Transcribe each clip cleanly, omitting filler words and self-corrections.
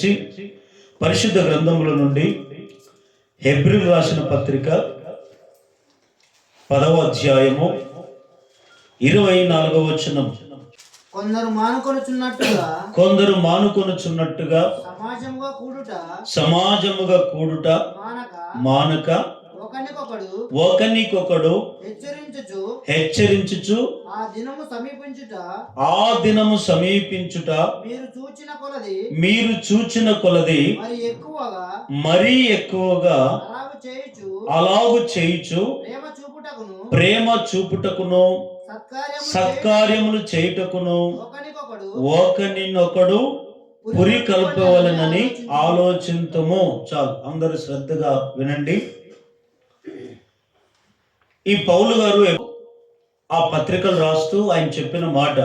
తెరిచి పరిశుద్ధ గ్రంథముల నుండి హెబ్రీయులకు రాసిన పత్రిక 10వ అధ్యాయము 24వ వచనం. కొందరు మానుకొనుచున్నట్టుగా సమాజముగా కూడుట మానక ఒకనికొకడు హెచ్చరించుచు ఆ దినము సమీపించుట మీరు చూచిన కొలది మరీ ఎక్కువగా అలాగు చేయుచు ప్రేమ చూపుటకును సత్కార్యములు చేయుటకును ఒకనినొకడు పురి కలపవలనని ఆలోచింతుము. చాలు, అందరూ శ్రద్ధగా వినండి. ఈ పౌలు గారు ఆ పత్రికలు రాస్తూ ఆయన చెప్పిన మాట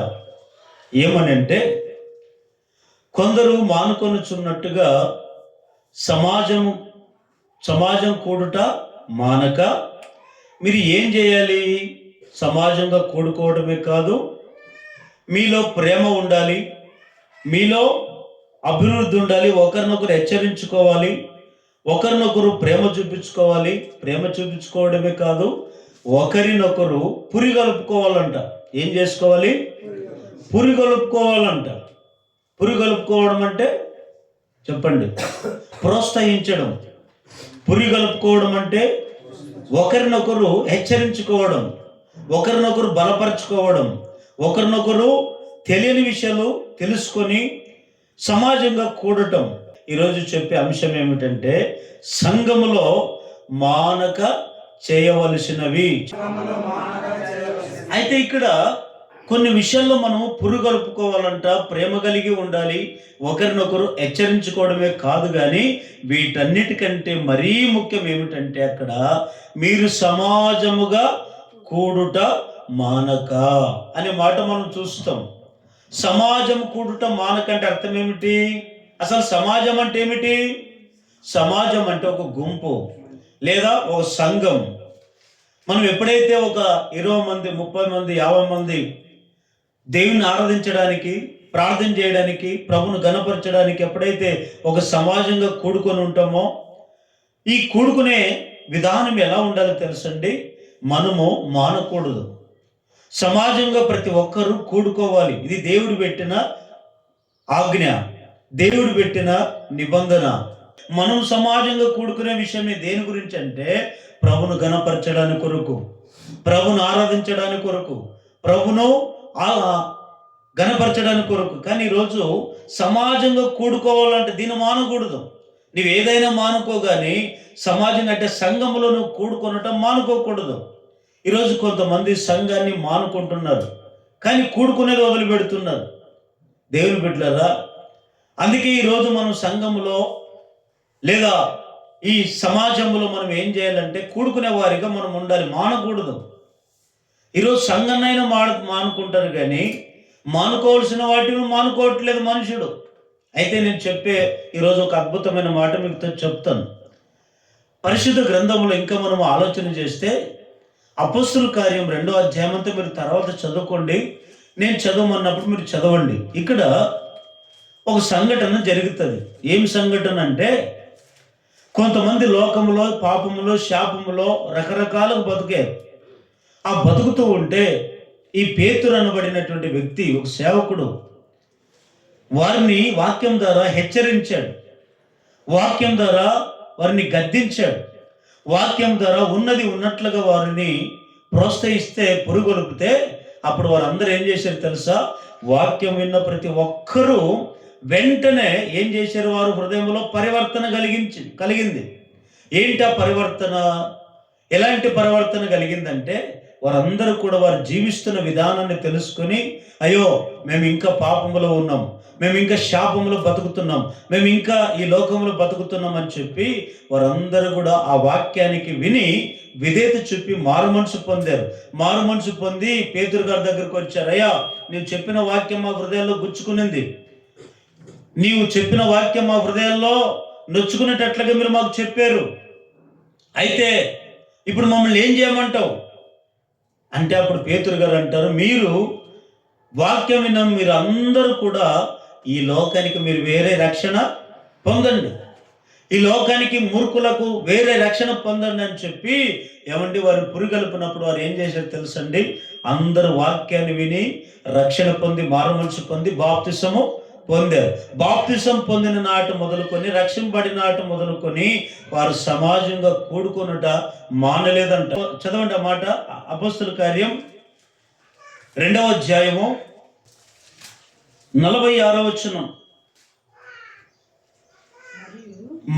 ఏమనంటే, కొందరు మానుకొనుచున్నట్టుగా సమాజం కూడుట మానక మీరు ఏం చేయాలి? సమాజంగా కూడుకోవడమే కాదు, మీలో ప్రేమ ఉండాలి, మీలో అభివృద్ధి ఉండాలి, ఒకరినొకరు హెచ్చరించుకోవాలి, ఒకరినొకరు ప్రేమ చూపించుకోవాలి. ప్రేమ చూపించుకోవడమే కాదు, ఒకరినొకరు పురిగలుపుకోవాలంట. ఏం చేసుకోవాలి? పురిగలుపుకోవాలంట. పురిగలుపుకోవడం అంటే చెప్పండి. ప్రోత్సహించడం. పురిగలుపుకోవడం అంటే ఒకరినొకరు హెచ్చరించుకోవడం, ఒకరినొకరు బలపరచుకోవడం, ఒకరినొకరు తెలియని విషయాలు తెలుసుకొని సమాజంగా కూడటం. ఈరోజు చెప్పే అంశం ఏమిటంటే, సంఘములో మానక చేయవలసినవి. అయితే ఇక్కడ కొన్ని విషయాల్లో మనం పురుగలుపుకోవాలంట, ప్రేమ కలిగి ఉండాలి, ఒకరినొకరు హెచ్చరించుకోవడమే కాదు. కానీ వీటన్నిటికంటే మరీ ముఖ్యం ఏమిటంటే, అక్కడ మీరు సమాజముగా కూడుట మానక అనే మాట మనం చూస్తాం. సమాజం కూడుట మానక అంటే అర్థం ఏమిటి? అసలు సమాజం అంటే ఏమిటి? సమాజం అంటే ఒక గుంపు లేదా ఒక సంఘం. మనం ఎప్పుడైతే ఒక 20 మంది, 30 మంది, 50 మంది దేవుని ఆరాధించడానికి, ప్రార్థన చేయడానికి, ప్రభును గణపరచడానికి ఎప్పుడైతే ఒక సమాజంగా కూడుకొని ఉంటామో, ఈ కూడుకునే విధానం ఎలా ఉండాలో తెలుసండి. మనము మానకూడదు. సమాజంగా ప్రతి ఒక్కరూ కూడుకోవాలి. ఇది దేవుడు పెట్టిన ఆజ్ఞ, దేవుడు పెట్టిన నిబంధన. మనం సమాజంగా కూడుకునే విషయమే దేని గురించి అంటే, ప్రభును గణపరచడానికి కొరకు, ప్రభును ఆరాధించడానికి కొరకు, ప్రభును గణపరచడానికి కొరకు. కానీ ఈరోజు సమాజంగా కూడుకోవాలంటే దీన్ని మానకూడదు. నువ్వు ఏదైనా మానుకోగాని సమాజం అంటే సంఘంలో నువ్వు కూడుకొనటం మానుకోకూడదు. ఈరోజు కొంతమంది సంఘాన్ని మానుకుంటున్నారు, కానీ కూడుకునేది వదిలిపెడుతున్నారు. దేవుని బిడ్డలారా, అందుకే ఈరోజు మనం సంఘంలో లేదా ఈ సమాజంలో మనం ఏం చేయాలంటే కూడుకునే వారిగా మనం ఉండాలి, మానకూడదు. ఈరోజు సంఘాన్నైనా మానుకుంటారు, కానీ మానుకోవాల్సిన వాటిని మానుకోవట్లేదు మనుషుడు. అయితే నేను చెప్పే ఈరోజు ఒక అద్భుతమైన మాట మీకు చెప్తాను. పరిశుద్ధ గ్రంథంలో ఇంకా మనం ఆలోచన చేస్తే, అపోస్తుల కార్యం 2వ అధ్యాయం అంతా మీరు తర్వాత చదువుకోండి. నేను చదవమన్నప్పుడు మీరు చదవండి. ఇక్కడ ఒక సంఘటన జరుగుతుంది. ఏం సంఘటన అంటే, కొంతమంది లోకములో, పాపములో, శాపములో రకరకాలుగా బతికారు. ఆ బతుకుతూ ఉంటే ఈ పేతురు అనబడినటువంటి వ్యక్తి, ఒక సేవకుడు, వారిని వాక్యం ద్వారా హెచ్చరించాడు, వాక్యం ద్వారా వారిని గద్దించాడు, వాక్యం ద్వారా ఉన్నది ఉన్నట్లుగా వారిని ప్రోత్సహిస్తే, పురుగొలుపితే, అప్పుడు వారందరూ ఏం చేశారు తెలుసా? వాక్యం విన్న ప్రతి ఒక్కరూ వెంటనే ఏం చేశారు? వారు హృదయంలో పరివర్తన కలిగింది. ఏంటి ఆ పరివర్తన? ఎలాంటి పరివర్తన కలిగిందంటే, వారందరూ కూడా వారు జీవిస్తున్న విధానాన్ని తెలుసుకొని, అయ్యో మేము ఇంకా పాపములో ఉన్నాం, మేము ఇంకా శాపములో బతుకుతున్నాం, మేము ఇంకా ఈ లోకంలో బతుకుతున్నాం అని చెప్పి వారందరూ కూడా ఆ వాక్యానికి విని విధేయత చూపి మారు మనసు పొందారు. మారు మనసు పొంది పేతురు గారి దగ్గరకు వచ్చారు. అయ్యా, నీవు చెప్పిన వాక్యం మా హృదయాల్లో గుచ్చుకునింది, నీవు చెప్పిన వాక్యం మా హృదయాల్లో నొచ్చుకునేటట్లుగా మీరు మాకు చెప్పారు. అయితే ఇప్పుడు మమ్మల్ని ఏం చేయమంటావు అంటే, అప్పుడు పేతురు గారు అంటారు, మీరు వాక్యం విన్న మీరు అందరూ కూడా ఈ లోకానికి మీరు వేరే రక్షణ పొందండి. ఈ లోకానికి మూర్ఖులకు వేరే రక్షణ పొందండి అని చెప్పి ఏమండి వారు పురిగలుపునప్పుడు వారు ఏం చేశారు తెలుసండి? అందరూ వాక్యాన్ని విని రక్షణ పొంది మారుమనసు పొంది బాప్తిసము పొందారు. బాప్తిసం పొందిన నాటి మొదలుకొని రక్షింపబడిన నాటి మొదలుకొని వారు సమాజంగా కూడుకొనుట మానలేదంట. చదవండి ఆ మాట. అపొస్తలుల కార్యం 2వ అధ్యాయము 46వ వచనం.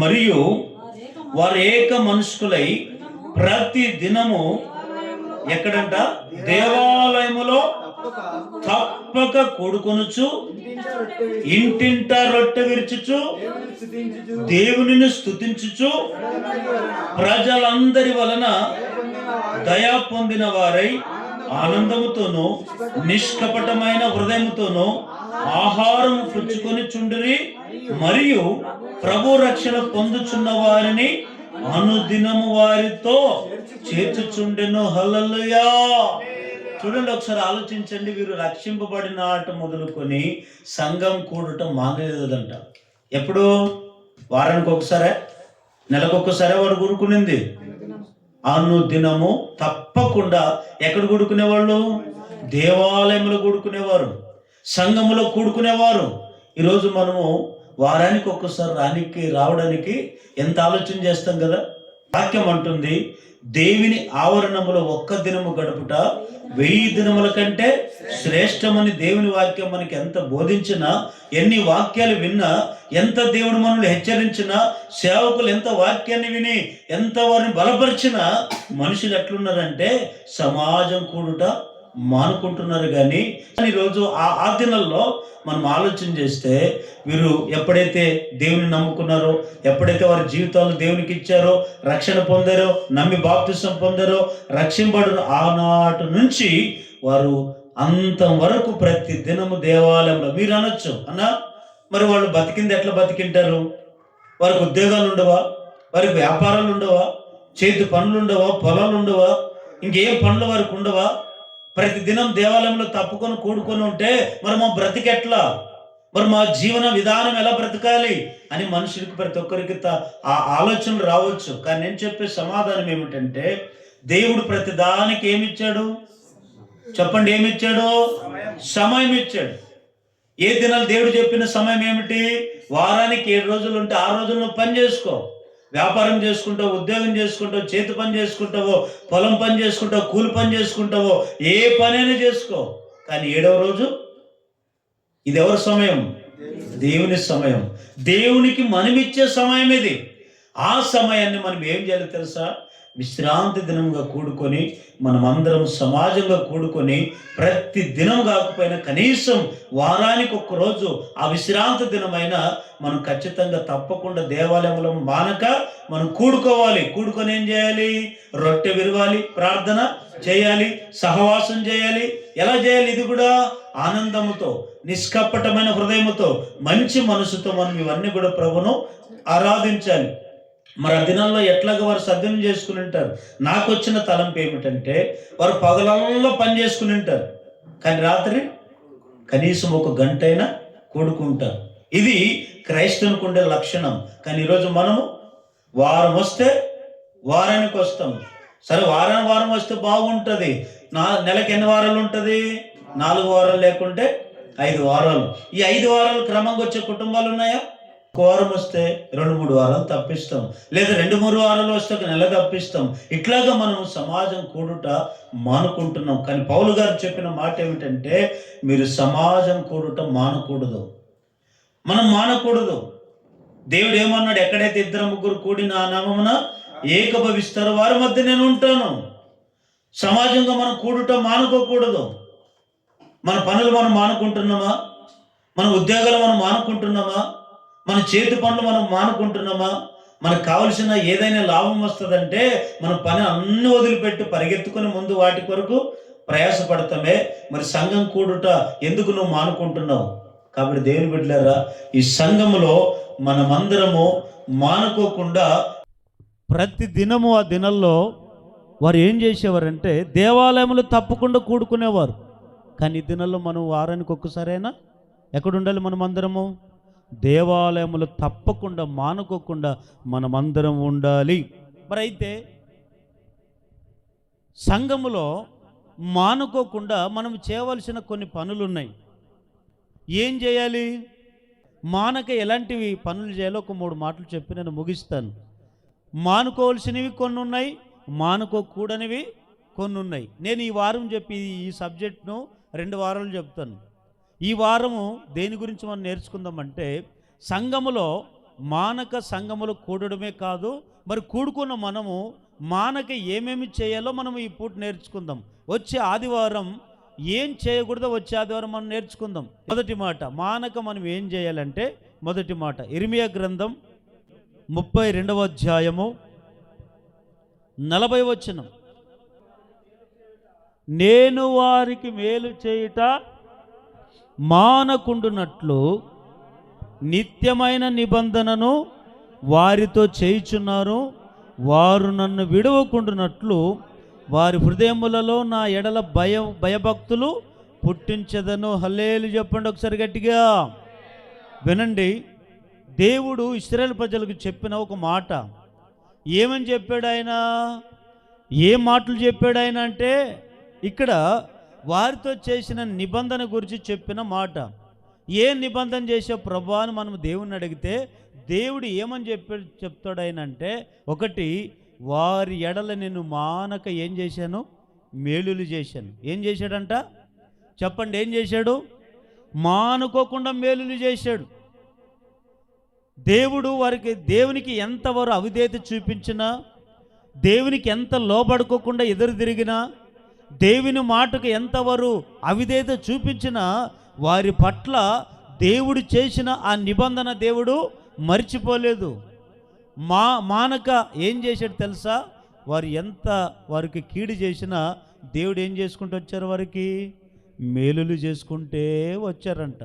మరియు వారు ఏక మనుషులై ప్రతి దినము ఎక్కడంట? దేవాలయములో తప్పక కూడుకొనుచు ఇంటింట రొట్టె విరుచుచు దేవునిని స్తుతించుచు ప్రజలందరి వలన దయా పొందిన వారై ఆనందముతోనూ నిష్కపటమైన హృదయముతోనూ ఆహారం పుచ్చుకొని చుండిరి. మరియు ప్రభు రక్షణ పొందుచున్న వారిని అనుదినము వారితో చేర్చుచుండెను. హల్లెలూయా. చూడండి, ఒకసారి ఆలోచించండి. వీరు రక్షింపబడిన ఆట మొదలుకొని సంఘం కూడటం మానలేదంట. ఎప్పుడు? వారానికి ఒకసారే, నెలకొకసారే వారు కూడుకునింది. అనుదినము తప్పకుండా ఎక్కడ కూడుకునేవాళ్ళు? దేవాలయంలో కూడుకునేవారు, సంఘములో కూడుకునేవారు. ఈరోజు మనము వారానికి ఒక్కసారి రావడానికి ఎంత ఆలోచన చేస్తాం కదా. వాక్యం అంటుంది, దేవుని ఆవరణములో ఒక్క దినము గడుపుట 1000 దినముల కంటే శ్రేష్టమని. దేవుని వాక్యం మనకి ఎంత బోధించినా, ఎన్ని వాక్యాలు విన్నా, ఎంత దేవుడు మనల్ని హెచ్చరించినా, సేవకులు ఎంత వాక్యాన్ని విని ఎంత వారిని బలపరిచినా, మనుషులు ఎట్లున్నారంటే సమాజం కూడుట మానుకుంటున్నారు. కానీ ఈరోజు ఆ దినాల్లో మనం ఆలోచన చేస్తే వీరు ఎప్పుడైతే దేవుని నమ్ముకున్నారో, ఎప్పుడైతే వారి జీవితాలు దేవునికి ఇచ్చారో, రక్షణ పొందారో, నమ్మి బాప్తిసం పొందారో, రక్షింపబడిన ఆనాటి నుంచి వారు అంతం వరకు ప్రతి దినము దేవాలయంలో. మీరు అనొచ్చు, అన్నా మరి వాళ్ళు బతికింది ఎట్లా బతికింటారు? వారికి ఉద్యోగాలు ఉండవా? వారికి వ్యాపారాలు ఉండవా? చేతి పనులు ఉండవా? పొలాలు ఉండవా? ఇంకేం పనులు వారికి ఉండవా? ప్రతి దినం దేవాలయంలో తప్పుకొని కూడుకొని ఉంటే మరి మా బ్రతికెట్లా? మరి మా జీవన విధానం ఎలా బ్రతకాలి అని మనుషులకి, ప్రతి ఒక్కరికి ఆ ఆలోచనలు రావచ్చు. కానీ నేను చెప్పే సమాధానం ఏమిటంటే, దేవుడు ప్రతి దానికి ఏమిచ్చాడు చెప్పండి? ఏమిచ్చాడు? సమయం ఇచ్చాడు. ఏ దినాలు దేవుడు చెప్పిన సమయం ఏమిటి? వారానికి 7 రోజులు ఉంటే 6 రోజుల్లో పని చేసుకో. వ్యాపారం చేసుకుంటావు, ఉద్యోగం చేసుకుంటావు, చేతి పని చేసుకుంటావో, పొలం పని చేసుకుంటావు, కూలి పని చేసుకుంటావో, ఏ పనైనా చేసుకో. కానీ 7వ రోజు ఇది ఎవరి సమయం? దేవుని సమయం. దేవునికి మనమిచ్చే సమయం ఇది. ఆ సమయాన్ని మనం ఏం చేయాలి తెలుసా? విశ్రాంతి దినంగా కూడుకొని మనమందరం సమాజంగా కూడుకొని ప్రతి దినం కాకపోయినా కనీసం వారానికి ఒక్కరోజు ఆ విశ్రాంతి దినమైన మనం ఖచ్చితంగా తప్పకుండా దేవాలయంలో మానక మనం కూడుకోవాలి. కూడుకొని ఏం చేయాలి? రొట్టె విరవాలి, ప్రార్థన చేయాలి, సహవాసం చేయాలి. ఎలా చేయాలి? ఇది కూడా ఆనందముతో, నిష్కపటమైన హృదయముతో, మంచి మనసుతో మనం ఇవన్నీ కూడా ప్రభును ఆరాధించాలి. మరి ఆ దినాల్లో ఎట్లాగా వారు సద్వినియోగం చేసుకుని ఉంటారు. నాకు వచ్చిన తలంపు ఏమిటంటే, వారు పగలంలో పని చేసుకుని ఉంటారు, కానీ రాత్రి కనీసం 1 గంట అయినా కూడుకుంటారు. ఇది క్రైస్తవునికి ఉండే లక్షణం. కానీ ఈరోజు మనము వారం వస్తే వారానికి వస్తాం. సరే, వారం వస్తే బాగుంటుంది. నెలకి ఎన్ని వారాలు ఉంటుంది? 4 వారాలు, లేకుంటే 5 వారాలు. ఈ 5 వారాలు క్రమంగా వచ్చే కుటుంబాలు ఉన్నాయా? 1 వారం వస్తే 2-3 వారాలు తప్పిస్తాం, లేదా 2-3 వారాలు వస్తే 1 నెల తప్పిస్తాం. ఇట్లాగా మనం సమాజం కూడుట మానుకుంటున్నాం. కానీ పౌలు గారు చెప్పిన మాట ఏమిటంటే, మీరు సమాజం కూడుట మానకూడదు. మనం మానకూడదు. దేవుడు ఏమన్నాడు? ఎక్కడైతే 2-3 కూడి నా నామమున ఏకభవిస్తారో వారి మధ్య నేను ఉంటాను. సమాజంగా మనం కూడుట మానుకోకూడదు. మన పనులు మనం మానుకుంటున్నామా? మన ఉద్యోగాలు మనం మానుకుంటున్నామా? మన చేతి పనులు మనం మానుకుంటున్నామా? మనకు కావలసిన ఏదైనా లాభం వస్తుందంటే మన పని అన్ని వదిలిపెట్టి పరిగెత్తుకుని ముందు వాటి కొరకు ప్రయాసపడతామే. మరి సంఘం కూడుట ఎందుకు నువ్వు మానుకుంటున్నావు? కాబట్టి దేవుని బిడ్డలారా, ఈ సంఘములో మనమందరము మానుకోకుండా ప్రతి దినము ఆ దినాల్లో వారు ఏం చేసేవారంటే దేవాలయంలో తప్పకుండా కూడుకునేవారు. కానీ ఈ దినాల్లో మనం వారానికి ఒక్కసారైనా ఎక్కడ ఉండాలి? మనం అందరము దేవాలయములు తప్పకుండా మానుకోకుండా మనమందరం ఉండాలి. మరి అయితే సంఘములో మానుకోకుండా మనం చేయవలసిన కొన్ని పనులు ఉన్నాయి. ఏం చేయాలి? మానక ఎలాంటివి పనులు చేయాలో ఒక 3 మాటలు చెప్పి నేను ముగిస్తాను. మానుకోవాల్సినవి కొన్ని ఉన్నాయి, మానుకోకూడనివి కొన్ని ఉన్నాయి. నేను ఈ వారం చెప్పి ఈ సబ్జెక్ట్ను 2 వారాలు చెప్తాను. ఈ వారము దేని గురించి మనం నేర్చుకుందామంటే, సంఘములో మానక సంఘములో కూడడమే కాదు, మరి కూడుకున్న మనము మానక ఏమేమి చేయాలో మనం ఈ పూట నేర్చుకుందాం. వచ్చే ఆదివారం ఏం చేయకూడదో వచ్చే ఆదివారం మనం నేర్చుకుందాం. మొదటి మాట, మానక మనం ఏం చేయాలంటే, మొదటి మాట ఇర్మియా గ్రంథం 32వ అధ్యాయము 40వ వచనం. నేను వారికి మేలు చేయుట మానకుండునట్లు నిత్యమైన నిబంధనను వారితో చేయుచున్నారు. వారు నన్ను విడవకుండునట్లు వారి హృదయములలో నా ఎడల భయభక్తులు పుట్టించదను. హల్లేలు చెప్పండి ఒకసారి గట్టిగా. వినండి, దేవుడు ఇశ్రాయేలు ప్రజలకు చెప్పిన ఒక మాట. ఏమని చెప్పాడు ఆయన? ఏ మాటలు చెప్పాడు ఆయన అంటే, ఇక్కడ వారితో చేసిన నిబంధన గురించి చెప్పిన మాట. ఏ నిబంధన చేసే ప్రభా అని మనం దేవుణ్ణి అడిగితే దేవుడు ఏమని చెప్తాడు ఆయన అంటే, ఒకటి, వారి ఎడల నేను మానక ఏం చేశాను? మేలులు చేశాను. ఏం చేశాడంట? చెప్పండి, ఏం చేశాడు? మానుకోకుండా మేలులు చేశాడు. దేవుడు వారికి దేవునికి ఎంతవరకు అవిధేయత చూపించినా, దేవునికి ఎంత లోబడుకోకుండా ఎదురు తిరిగినా, దేవుని మాటకు ఎంతవరకు అవిధేయత చూపించినా, వారి పట్ల దేవుడు చేసిన ఆ నిబంధన దేవుడు మర్చిపోలేదు. మానక ఏం చేశాడు తెలుసా? వారికి కీడు చేసినా దేవుడు ఏం చేసుకుంటూ వచ్చారు? వారికి మేలులు చేసుకుంటే వచ్చారంట.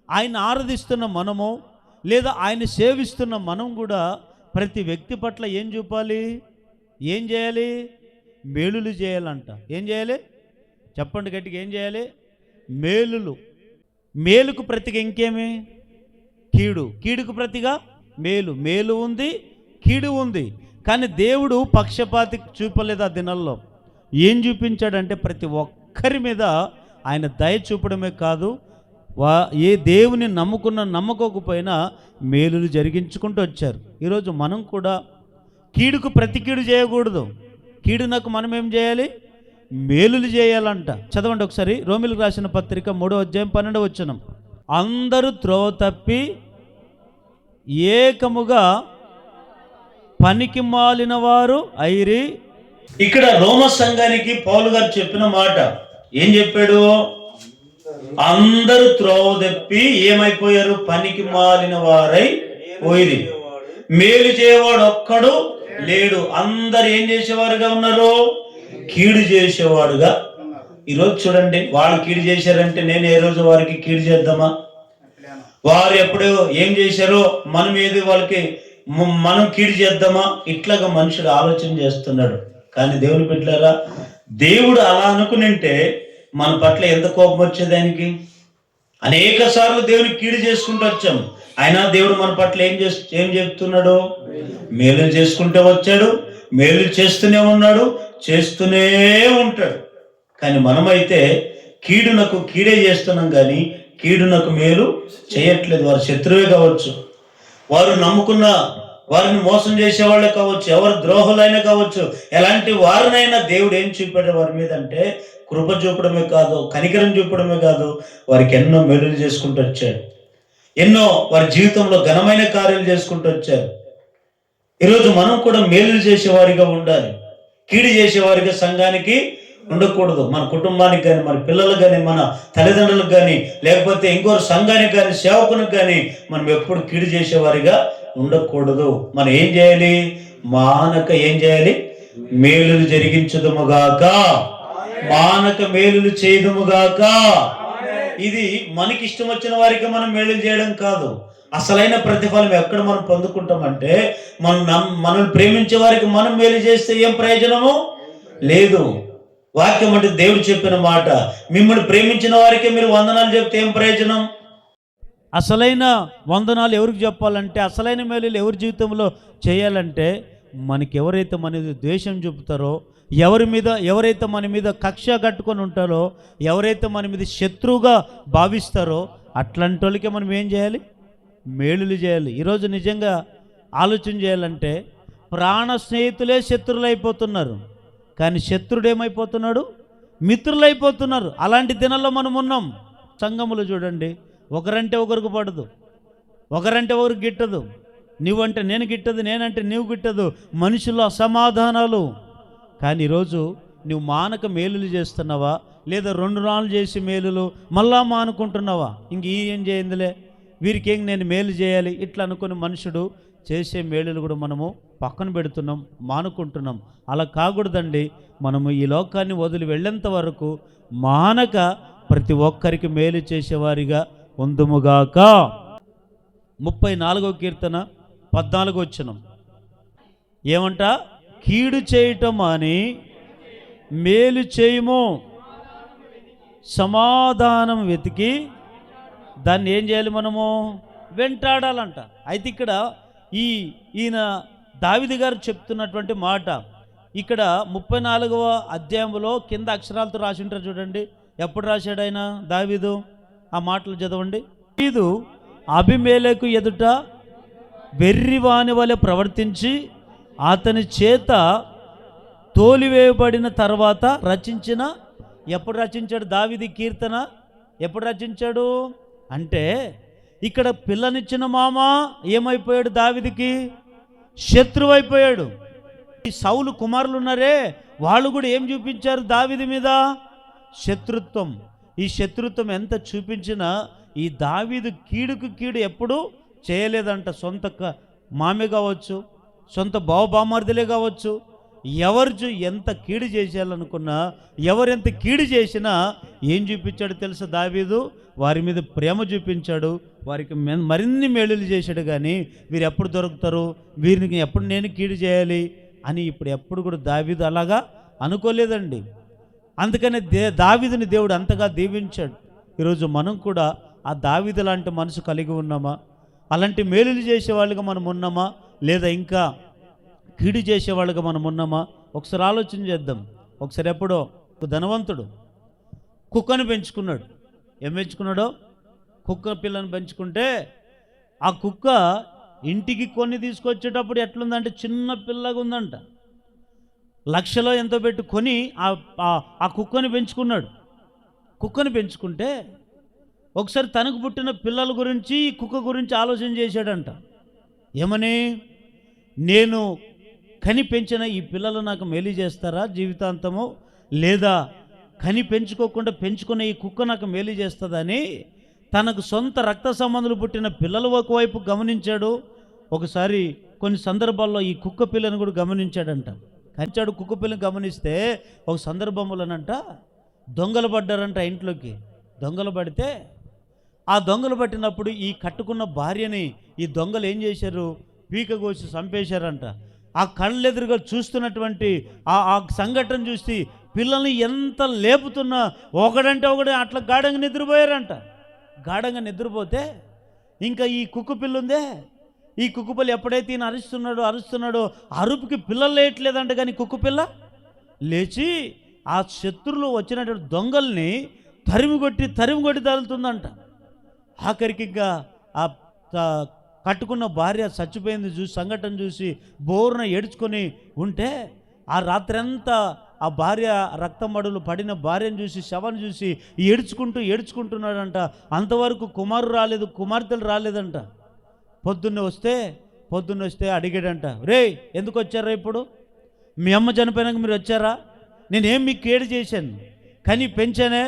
ఆయన ఆరాధిస్తున్న మనము, లేదా ఆయన సేవిస్తున్న మనం కూడా ప్రతి వ్యక్తి పట్ల ఏం చూపాలి? ఏం చేయాలి? మేలులు చేయాలంట. ఏం చేయాలి? చెప్పండి గట్టిగా, ఏం చేయాలి? మేలులు. మేలుకు ప్రతిగా ఇంకేమి? కీడు. కీడుకు ప్రతిగా మేలు. మేలు ఉంది, కీడు ఉంది. కానీ దేవుడు పక్షపాతి చూపలేదు. ఆ దినాల్లో ఏం చూపించాడంటే, ప్రతి ఒక్కరి మీద ఆయన దయ చూపడమే కాదు, ఏ దేవుని నమ్మకోకపోయినా మేలులు జరిగించుకుంటూ వచ్చారు. ఈరోజు మనం కూడా కీడుకు ప్రతి కీడు చేయకూడదు. కీడునకు మనం ఏం చేయాలి? మేలులు చేయాలంట. చదవండి ఒకసారి, రోమిలకు రాసిన పత్రిక 3వ అధ్యాయం 12వ వచనం. అందరూ త్రోవ తప్పి ఏకముగా పనికి మాలిన వారు ఐరి. ఇక్కడ రోమ సంఘానికి పౌలు గారు చెప్పిన మాట ఏం చెప్పాడు? అందరూ త్రోవ తప్పి ఏమైపోయారు? పనికి మాలిన వారై పోయిరి. మేలు చేయవాడు ఒక్కడు లేడు. అందరు ఏం చేసేవారుగా ఉన్నారు? కీడు చేసేవాడుగా. ఈరోజు చూడండి, వాళ్ళు కీడు చేశారంటే నేను ఏ రోజు వారికి కీడు చేద్దామా? వారు ఎప్పుడు ఏం చేశారో మనం ఏది వాళ్ళకి మనం కీడు చేద్దామా? ఇట్లాగా మనుషుడు ఆలోచన చేస్తున్నాడు. కానీ దేవుని బిడ్డలారా, దేవుడు అలా అనుకునింటే మన పట్ల ఎంత కోపం వచ్చేది ఆయనకి? అనేక సార్లు దేవుని కీడు చేసుకుంటూ వచ్చాం. అయినా దేవుడు మన పట్ల ఏం చెప్తున్నాడు? మేలు చేసుకుంటూ వచ్చాడు, మేలు చేస్తూనే ఉన్నాడు, చేస్తూనే ఉంటాడు. కానీ మనమైతే కీడునకు కీడే చేస్తున్నాం, కానీ కీడునకు మేలు చేయట్లేదు. వారు శత్రువే కావచ్చు, వారు నమ్ముకున్న వారిని మోసం చేసేవాళ్ళే కావచ్చు, ఎవరు ద్రోహులైనా కావచ్చు, ఎలాంటి వారినైనా దేవుడు ఏం చూపాడు వారి మీద అంటే, కృప చూపడమే కాదు, కనికరం చూపడమే కాదు, వారికి ఎన్నో మేలులు చేసుకుంటూ వచ్చాడు. ఎన్నో వారి జీవితంలో ఘనమైన కార్యాలు చేసుకుంటూ వచ్చారు. ఈరోజు మనం కూడా మేలులు చేసేవారిగా ఉండాలి. కీడు చేసేవారిగా సంఘానికి ఉండకూడదు. మన కుటుంబానికి కానీ, మన పిల్లలకు కానీ, మన తల్లిదండ్రులకు కానీ, లేకపోతే ఇంకోరు సంఘానికి కానీ, సేవకునికి కానీ మనం ఎప్పుడు కీడు చేసేవారిగా ఉండకూడదు. మనం ఏం చేయాలి? మానక ఏం చేయాలి? మేలులు జరిగించుదుముగాక, మానక మేలులు చేయదుముగాక. ఇది మనకి ఇష్టం వచ్చిన వారికి మనం మేలులు చేయడం కాదు. అసలైన ప్రతిఫలం ఎక్కడ మనం పొందుకుంటామంటే, మనల్ని ప్రేమించే వారికి మనం మేలు చేస్తే ఏం ప్రయోజనము లేదు. వాక్యం అంటే దేవుడు చెప్పిన మాట, మిమ్మల్ని ప్రేమించిన వారికి మీరు వందనాలు చెప్తే ఏం ప్రయోజనం? అసలైన వందనాలు ఎవరికి చెప్పాలంటే, అసలైన మేలులు ఎవరి జీవితంలో చేయాలంటే, మనకి ఎవరైతే మన మీద ద్వేషం చూపుతారో, ఎవరైతే మన మీద కక్ష కట్టుకొని ఉంటారో, ఎవరైతే మన మీద శత్రువుగా భావిస్తారో అట్లాంటి వాళ్ళకే మనం ఏం చేయాలి? మేలులు చేయాలి. ఈరోజు నిజంగా ఆలోచన చేయాలంటే, ప్రాణ స్నేహితులే శత్రువులు అయిపోతున్నారు, కానీ శత్రుడు ఏమైపోతున్నాడు? మిత్రులైపోతున్నారు. అలాంటి దినాల్లో మనం ఉన్నాం. సంఘములు చూడండి, ఒకరంటే ఒకరికి పడదు, ఒకరంటే ఒకరికి గిట్టదు. నువ్వంటే నేను గిట్టదు, నేనంటే నువ్వు గిట్టదు. మనుషుల్లో అసమాధానాలు. కానీ ఈరోజు నువ్వు మానక మేలులు చేస్తున్నావా, లేదా 2 రాళ్ళు చేసి మేలులు మళ్ళా మానుకుంటున్నావా? ఇంక ఏం చేయిందిలే, వీరికేం నేను మేలు చేయాలి ఇట్లా అనుకుని మనుషుడు చేసే మేలులు కూడా మనము పక్కన పెడుతున్నాం, మానుకుంటున్నాం. అలా కాకూడదండి. మనము ఈ లోకాన్ని వదిలి వెళ్ళేంత వరకు మానక ప్రతి ఒక్కరికి మేలు చేసేవారిగా ఉందుముగాక. 34వ కీర్తన 14వ వచనం ఏమంట? కీడు చేయటం అని మేలు చేయము, సమాధానం వెతికి దాన్ని ఏం చేయాలి? మనము వెంటాడాలంట. అయితే ఇక్కడ ఈయన దావీదు గారు చెప్తున్నటువంటి మాట ఇక్కడ 34వ అధ్యాయంలో కింద అక్షరాలతో రాసి ఉంటారు చూడండి. ఎప్పుడు రాశాడు ఆయన దావీదు? ఆ మాటలు చదవండి. దావీదు అబీమెలెకు ఎదుట వెర్రివాని వలె ప్రవర్తించి అతని చేత తోలివేయబడిన తర్వాత రచించిన. ఎప్పుడు రచించాడు దావీదు కీర్తన? ఎప్పుడు రచించాడు అంటే, ఇక్కడ పిల్లనిచ్చిన మామ ఏమైపోయాడు? దావీదుకి శత్రువు అయిపోయాడు. ఈ సౌలు కుమారులు ఉన్నారే, వాళ్ళు కూడా ఏం చూపించారు దావీదు మీద? శత్రుత్వం. ఈ శత్రుత్వం ఎంత చూపించినా ఈ దావీదు కీడుకు కీడు ఎప్పుడు చేయలేదంట. సొంత మామే కావచ్చు, సొంత బావబామర్దులే కావచ్చు, ఎవరు ఎంత కీడు చేసేయాలనుకున్నా, ఎవరెంత కీడు చేసినా ఏం చూపించాడు తెలుసా దావీదు? వారి మీద ప్రేమ చూపించాడు, వారికి మరిన్ని మేలులు చేశాడు. కానీ వీరు ఎప్పుడు దొరుకుతారు, వీరికి ఎప్పుడు నేను కీడు చేయాలి అని ఇప్పుడు ఎప్పుడు కూడా దావీదు అలాగా అనుకోలేదండి. అందుకనే దావీదుని దేవుడు అంతగా దీవించాడు. ఈరోజు మనం కూడా ఆ దావీదు లాంటి మనసు కలిగి ఉన్నామా? అలాంటి మేలులు చేసేవాళ్ళుగా మనం ఉన్నామా, లేదా ఇంకా కీడు చేసేవాళ్ళుగా మనం ఉన్నామా? ఒకసారి ఆలోచన చేద్దాం. ఒకసారి ఎప్పుడో ఒక ధనవంతుడు కుక్కను పెంచుకున్నాడు. ఏం పెంచుకున్నాడో? కుక్క పిల్లని పెంచుకుంటే ఆ కుక్క ఇంటికి కొన్ని తీసుకొచ్చేటప్పుడు ఎట్లుందంటే చిన్న పిల్లగా ఉందంట. లక్షలో ఎంతో పెట్టి కొని ఆ కుక్కని పెంచుకున్నాడు. కుక్కని పెంచుకుంటే ఒకసారి తనకు పుట్టిన పిల్లల గురించి, కుక్క గురించి ఆలోచన చేశాడంట. ఏమని? నేను కని పెంచిన ఈ పిల్లలు నాకు మేలు చేస్తారా జీవితాంతము, లేదా కని పెంచుకోకుండా పెంచుకునే ఈ కుక్క నాకు మేలు చేస్తుందని తనకు సొంత రక్త సంబంధులు పుట్టిన పిల్లలు ఒకవైపు గమనించాడు. ఒకసారి కొన్ని సందర్భాల్లో ఈ కుక్క పిల్లని కూడా గమనించాడంట. కంచాడు కుక్క పిల్లని గమనిస్తే ఒక సందర్భంలోనంట దొంగలు పడ్డారంట ఇంట్లోకి. దొంగలు పడితే ఆ దొంగలు పట్టినప్పుడు ఈ కట్టుకున్న భార్యని ఈ దొంగలు ఏం చేశారు? పీక కోసి చంపేశారంట. ఆ కళ్ళెదురుగా చూస్తున్నటువంటి ఆ సంఘటన చూసి పిల్లల్ని ఎంత లేపుతున్నా ఒకడంటే ఒకడే అట్లా గాఢంగా నిద్రపోయారంట. గాఢంగా నిద్రపోతే ఇంకా ఈ కుక్క పిల్ల ఉందే, ఈ కుక్క పిల్ల ఎప్పుడైతే ఈయన అరుస్తున్నాడో అరుపుకి పిల్లలు లేయట్లేదంట. కానీ కుక్క పిల్ల లేచి ఆ శత్రువులు వచ్చినటువంటి దొంగల్ని తరిమి కొట్టి తగులుతుందంట. ఆఖరికి ఇంకా ఆ కట్టుకున్న భార్య చచ్చిపోయింది చూసి, సంఘటన చూసి బోరున ఏడ్చుకొని ఉంటే ఆ రాత్రంతా ఆ భార్య రక్తమడులు పడిన భార్యను చూసి, శవాన్ని చూసి ఏడ్చుకుంటున్నాడంట. అంతవరకు కుమార్తెలు రాలేదంట. పొద్దున్నే వస్తే అడిగాడంట, రే ఎందుకు వచ్చారా? ఇప్పుడు మీ అమ్మ చనిపోయినాక మీరు వచ్చారా? నేనేం మీకు కేడు చేశాను? కానీ పెంచానే,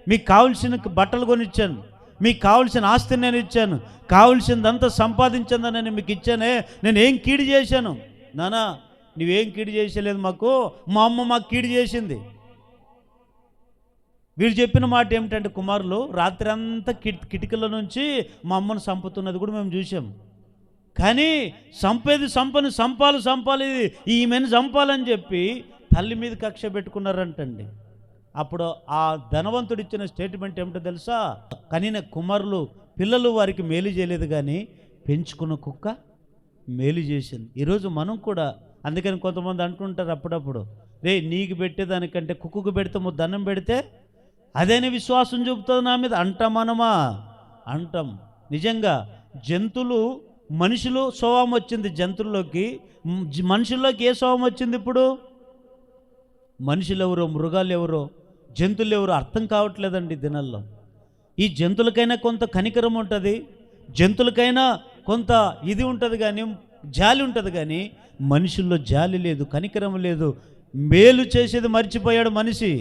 మీకు కావాల్సిన బట్టలు కొనిచ్చాను, మీకు కావాల్సిన ఆస్తిని నేను ఇచ్చాను, కావాల్సిందంతా సంపాదించిందని నేను మీకు ఇచ్చానే. నేనేం కీడు చేశాను? నానా నువ్వేం కీడు చేసలేదు మాకు, మా అమ్మ మాకు కీడు చేసింది. వీళ్ళు చెప్పిన మాట ఏమిటంటే, కుమారులు రాత్రి అంతా కిటికీల నుంచి మా అమ్మను చంపుతున్నది కూడా మేము చూసాం. కానీ సంపాలి ఈమెను చంపాలని చెప్పి తల్లి మీద కక్ష పెట్టుకున్నారంటండి. అప్పుడు ఆ ధనవంతుడు ఇచ్చిన స్టేట్మెంట్ ఏమిటో తెలుసా? కనిన కుమారులు పిల్లలు వారికి మేలు చేయలేదు, కానీ పెంచుకున్న కుక్క మేలు చేసింది. ఈరోజు మనం కూడా అందుకని కొంతమంది అంటుంటారు అప్పుడప్పుడు, రే నీకు పెట్టేదానికంటే కుక్కకు పెడితే దండం పెడితే అదేనే విశ్వాసం చూపుతుంది నా మీద అంటామనమా? అంటాం. నిజంగా జంతువులు, మనుషులు స్వభావం వచ్చింది జంతువుల్లోకి, మనుషుల్లోకి ఏ స్వభావం వచ్చింది? ఇప్పుడు మనుషులు ఎవరో, మృగాలు ఎవరో, జంతువులు ఎవరో అర్థం కావట్లేదండి దినాల్లో. ఈ జంతువులకైనా కొంత కనికరం ఉంటుంది, జంతువులకైనా కొంత ఇది ఉంటుంది, కానీ జాలి ఉంటుంది, కానీ మనుషుల్లో జాలి లేదు, కనికరం లేదు. మేలు చేసేది మర్చిపోయాడు మనిషి,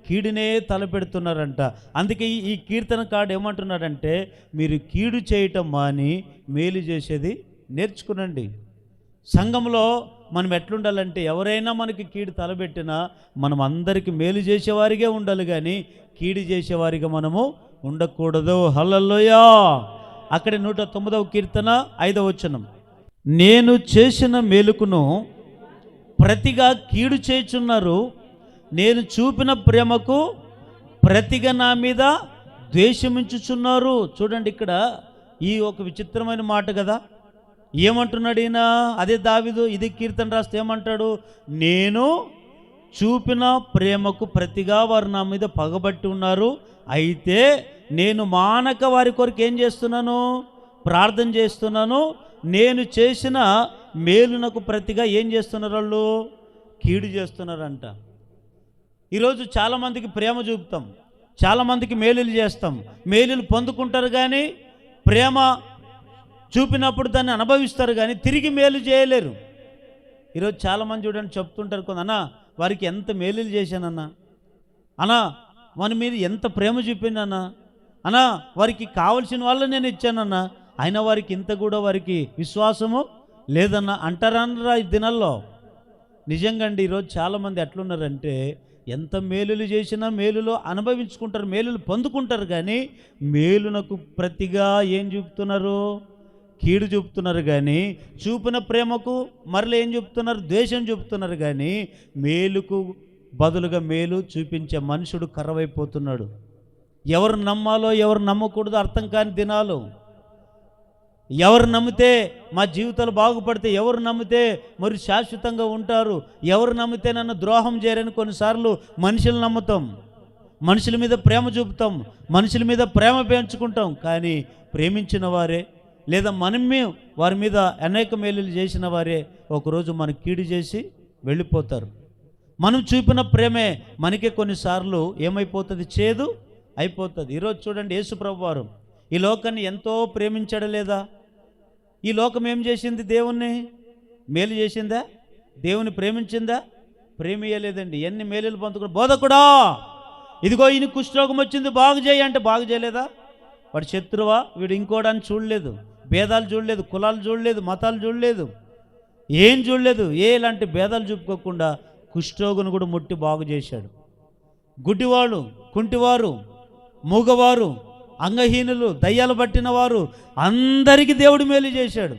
కీడునే తలపెడుతున్నారంట. అందుకే ఈ కీర్తనకారుడు ఏమంటున్నాడంటే, మీరు కీడు చేయటం మాని మేలు చేసేది నేర్చుకునండి. సంఘంలో మనం ఎట్లుండాలంటే, ఎవరైనా మనకి కీడు తలబెట్టినా మనం అందరికీ మేలు చేసేవారిగా ఉండాలి, కానీ కీడు చేసేవారిగా మనము ఉండకూడదు. హల్లెలూయా. అక్కడే 109వ కీర్తన 5వ వచనం, నేను చేసిన మేలుకును ప్రతిగా కీడు చేయుచున్నారు, నేను చూపిన ప్రేమకు ప్రతిగా నా మీద ద్వేషమించుచున్నారు. చూడండి, ఇక్కడ ఈ ఒక విచిత్రమైన మాట కదా. ఏమంటున్నాడు ఈయన? అదే దావీదు ఇది కీర్తన రాస్తే ఏమంటాడు? నేను చూపిన ప్రేమకు ప్రతిగా వారు నా మీద పగబట్టి ఉన్నారు, అయితే నేను మానక వారి కొరకు ఏం చేస్తున్నాను? ప్రార్థన చేస్తున్నాను. నేను చేసిన మేలునకు ప్రతిగా ఏం చేస్తున్నారు? వాళ్ళు కీడు చేస్తున్నారంట. ఈరోజు చాలామందికి ప్రేమ చూపుతాం, చాలామందికి మేలులు చేస్తాం, మేలులు పొందుకుంటారు, కానీ ప్రేమ చూపినప్పుడు దాన్ని అనుభవిస్తారు, కానీ తిరిగి మేలు చేయలేరు. ఈరోజు చాలామంది చూడండి చెప్తుంటారు, అన్నా వారికి ఎంత మేలులు చేశానన్నా, అన్నా మన మీద ఎంత ప్రేమ చూపిందన్నా, అన్నా వారికి కావలసిన వాళ్ళు నేను ఇచ్చానన్నా, అయినా వారికి ఇంత కూడా వారికి విశ్వాసము లేదన్నా అంటారనరా ఈ దినాల్లో. నిజంగా అండి, ఈరోజు చాలామంది ఎట్లున్నారంటే, ఎంత మేలులు చేసినా మేలులో అనుభవించుకుంటారు, మేలులు పొందుకుంటారు, కానీ మేలునకు ప్రతిగా ఏం చూపుతున్నారు? కీడు చూపుతున్నారు. కానీ చూపిన ప్రేమకు మరలా ఏం చూపుతున్నారు? ద్వేషం చూపుతున్నారు. కానీ మేలుకు బదులుగా మేలు చూపించే మనుషుడు కర్రవైపోతున్నాడు. ఎవరు నమ్మాలో ఎవరు నమ్మకూడదో అర్థం కాని దినాలు. ఎవరు నమ్మితే మా జీవితాలు బాగుపడితే, ఎవరు నమ్మితే మరి శాశ్వతంగా ఉంటారు, ఎవరు నమ్మితే నన్ను ద్రోహం చేయరని కొన్నిసార్లు మనుషులు నమ్ముతాం, మనుషుల మీద ప్రేమ చూపుతాం, మనుషుల మీద ప్రేమ పెంచుకుంటాం, కానీ ప్రేమించిన వారే లేదా మనమే వారి మీద అనేక మేలులు చేసిన వారే ఒకరోజు మనకు కీడు చేసి వెళ్ళిపోతారు. మనం చూపిన ప్రేమే మనకే కొన్నిసార్లు ఏమైపోతుంది? చేదు అయిపోతుంది. ఈరోజు చూడండి, యేసు ప్రభువారు ఈ లోకాన్ని ఎంతో ప్రేమించాడు లేదా? ఈ లోకం ఏం చేసింది? దేవుణ్ణి మేలు చేసిందా? దేవుని ప్రేమించిందా? ప్రేమియలేదండి. ఎన్ని మేలులు పొందుకుని, బోధకుడా ఇదిగో ఈయన కుష్ఠరోగం వచ్చింది బాగు చేయి అంటే బాగు చేయలేదా? వాడు శత్రువా, వీడు ఇంకోడని చూడలేదు, భేదాలు చూడలేదు, కులాలు చూడలేదు, మతాలు చూడలేదు, ఏం చూడలేదు. ఎలాంటి భేదాలు చూపుకోకుండా కుష్ఠరోగును కూడా ముట్టి బాగు చేశాడు. గుడ్డివాడు, కుంటివారు, మూగవారు, అంగహీనులు, దయ్యాలు పట్టిన వారు అందరికీ దేవుడు మేలు చేశాడు.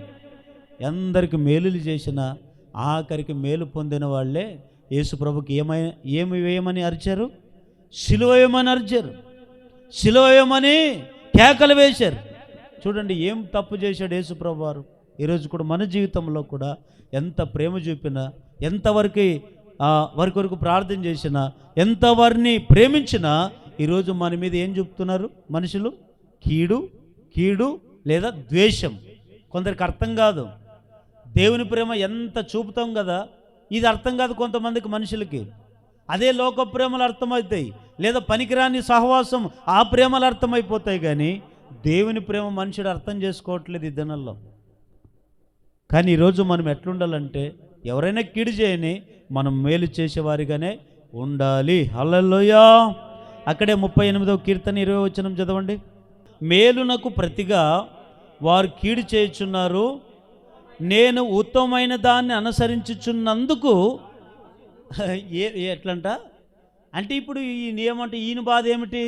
అందరికి మేలులు చేసిన ఆఖరికి మేలు పొందిన వాళ్ళే యేసు ప్రభుకి ఏమి వేయమని అరిచారు? సిలువ వేయమని అరిచారు, సిలువ వేయమని కేకలు వేశారు. చూడండి, ఏం తప్పు చేశాడు యేసు ప్రభు వారు. ఈరోజు కూడా మన జీవితంలో కూడా ఎంత ప్రేమ చూపినా, ఎంతవరకు వారి కొరకు ప్రార్థన చేసినా, ఎంత వారిని ప్రేమించినా, ఈరోజు మన మీద ఏం చూపుతున్నారు మనుషులు? కీడు, కీడు లేదా ద్వేషం. కొందరికి అర్థం కాదు. దేవుని ప్రేమ ఎంత చూపుతాం కదా, ఇది అర్థం కాదు కొంతమందికి మనుషులకి. అదే లోక ప్రేమలు అర్థమవుతాయి, లేదా పనికిరాని సహవాసం ఆ ప్రేమలు అర్థమైపోతాయి, కానీ దేవుని ప్రేమ మనుషుడు అర్థం చేసుకోవట్లేదు ఈ దినాల్లో. కానీ ఈరోజు మనం ఎట్లుండాలంటే, ఎవరైనా కీడు చేయని మనం మేలు చేసేవారిగానే ఉండాలి. హల్లెలూయా. అక్కడే 38వ కీర్తన 20వ వచనం చదవండి. మేలునకు ప్రతిగా వారు కీడు చేయుచున్నారు, నేను ఉత్తమమైన దాన్ని అనుసరించుచున్నందుకు. ఎట్లంట అంటే, ఇప్పుడు ఏమంటే ఈయన బాధ ఏమిటి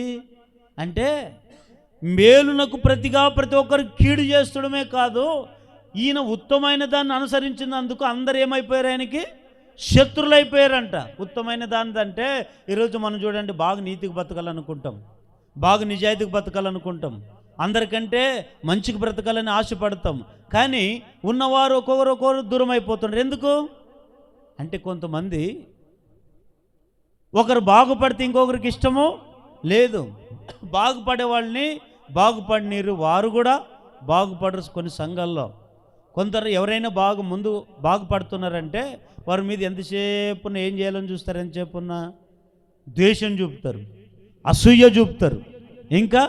అంటే, మేలునకు ప్రతిగా ప్రతి ఒక్కరు కీడు చేస్తడమే కాదు, ఈయన ఉత్తమైన దాన్ని అనుసరించినందుకు అందరు ఏమైపోయారు? ఆయనకి శత్రులైపోయారంట. ఉత్తమైన దాని అంటే ఈరోజు మనం చూడండి, బాగా నీతికి బతకాలనుకుంటాం, బాగా నిజాయితీకి బతకాలనుకుంటాం, అందరికంటే మంచికి బ్రతకాలని ఆశపడతాం. కానీ ఉన్నవారు ఒక్కొక్కరు దూరం అయిపోతున్నారు. ఎందుకు అంటే కొంతమంది ఒకరు బాగుపడితే ఇంకొకరికి ఇష్టము లేదు. బాగుపడే వాళ్ళని బాగుపడినీరు, వారు కూడా బాగుపడరు. కొన్ని సంఘాల్లో కొందరు ఎవరైనా ముందు బాగుపడుతున్నారంటే వారి మీద ఎంతసేపున ఏం చేయాలని చూస్తారు, ఎంతసేపున్న ద్వేషం చూపుతారు, అసూయ చూపుతారు, ఇంకా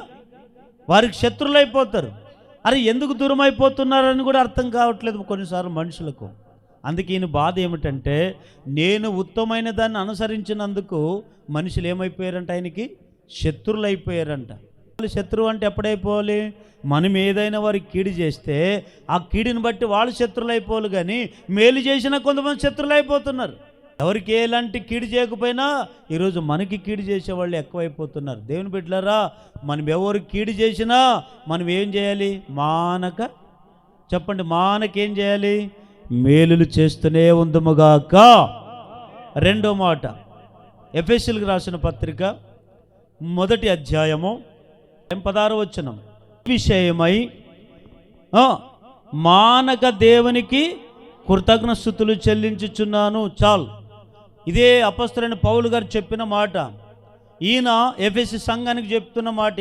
వారికి శత్రువులు అయిపోతారు. అరే ఎందుకు దూరం అయిపోతున్నారని కూడా అర్థం కావట్లేదు కొన్నిసార్లు మనుషులకు. అందుకే ఈయన బాధ ఏమిటంటే, నేను ఉత్తమమైన దాన్ని అనుసరించినందుకు మనుషులు ఏమైపోయారంట, ఆయనకి శత్రువులు అయిపోయారంట. శత్రువు అంటే ఎప్పుడైపోవాలి, మనం ఏదైనా వారికి కీడు చేస్తే ఆ కీడుని బట్టి వాళ్ళు శత్రువులు అయిపోవాలి. కానీ మేలు చేసినా కొంతమంది శత్రువులు అయిపోతున్నారు. ఎవరికి ఎలాంటి కీడు చేయకపోయినా ఈరోజు మనకి కీడు చేసేవాళ్ళు ఎక్కువైపోతున్నారు. దేవుని బిడ్డలారా, మనం ఎవరికి కీడు చేసినా మనం ఏం చేయాలి, చెప్పండి, మానకేం చేయాలి, మేలులు చేస్తూనే ఉందముగాక. రెండో మాట, ఎఫెసీయులకు రాసిన పత్రిక 1వ అధ్యాయము 16వ వచనం, విషయమై మానక దేవునికి కృతజ్ఞస్తుతులు చెల్లించుచున్నాను. చాలు, ఇదే అపొస్తలుడైన పౌలు గారు చెప్పిన మాట. ఈయన ఎఫెసీ సంఘానికి చెప్తున్న మాట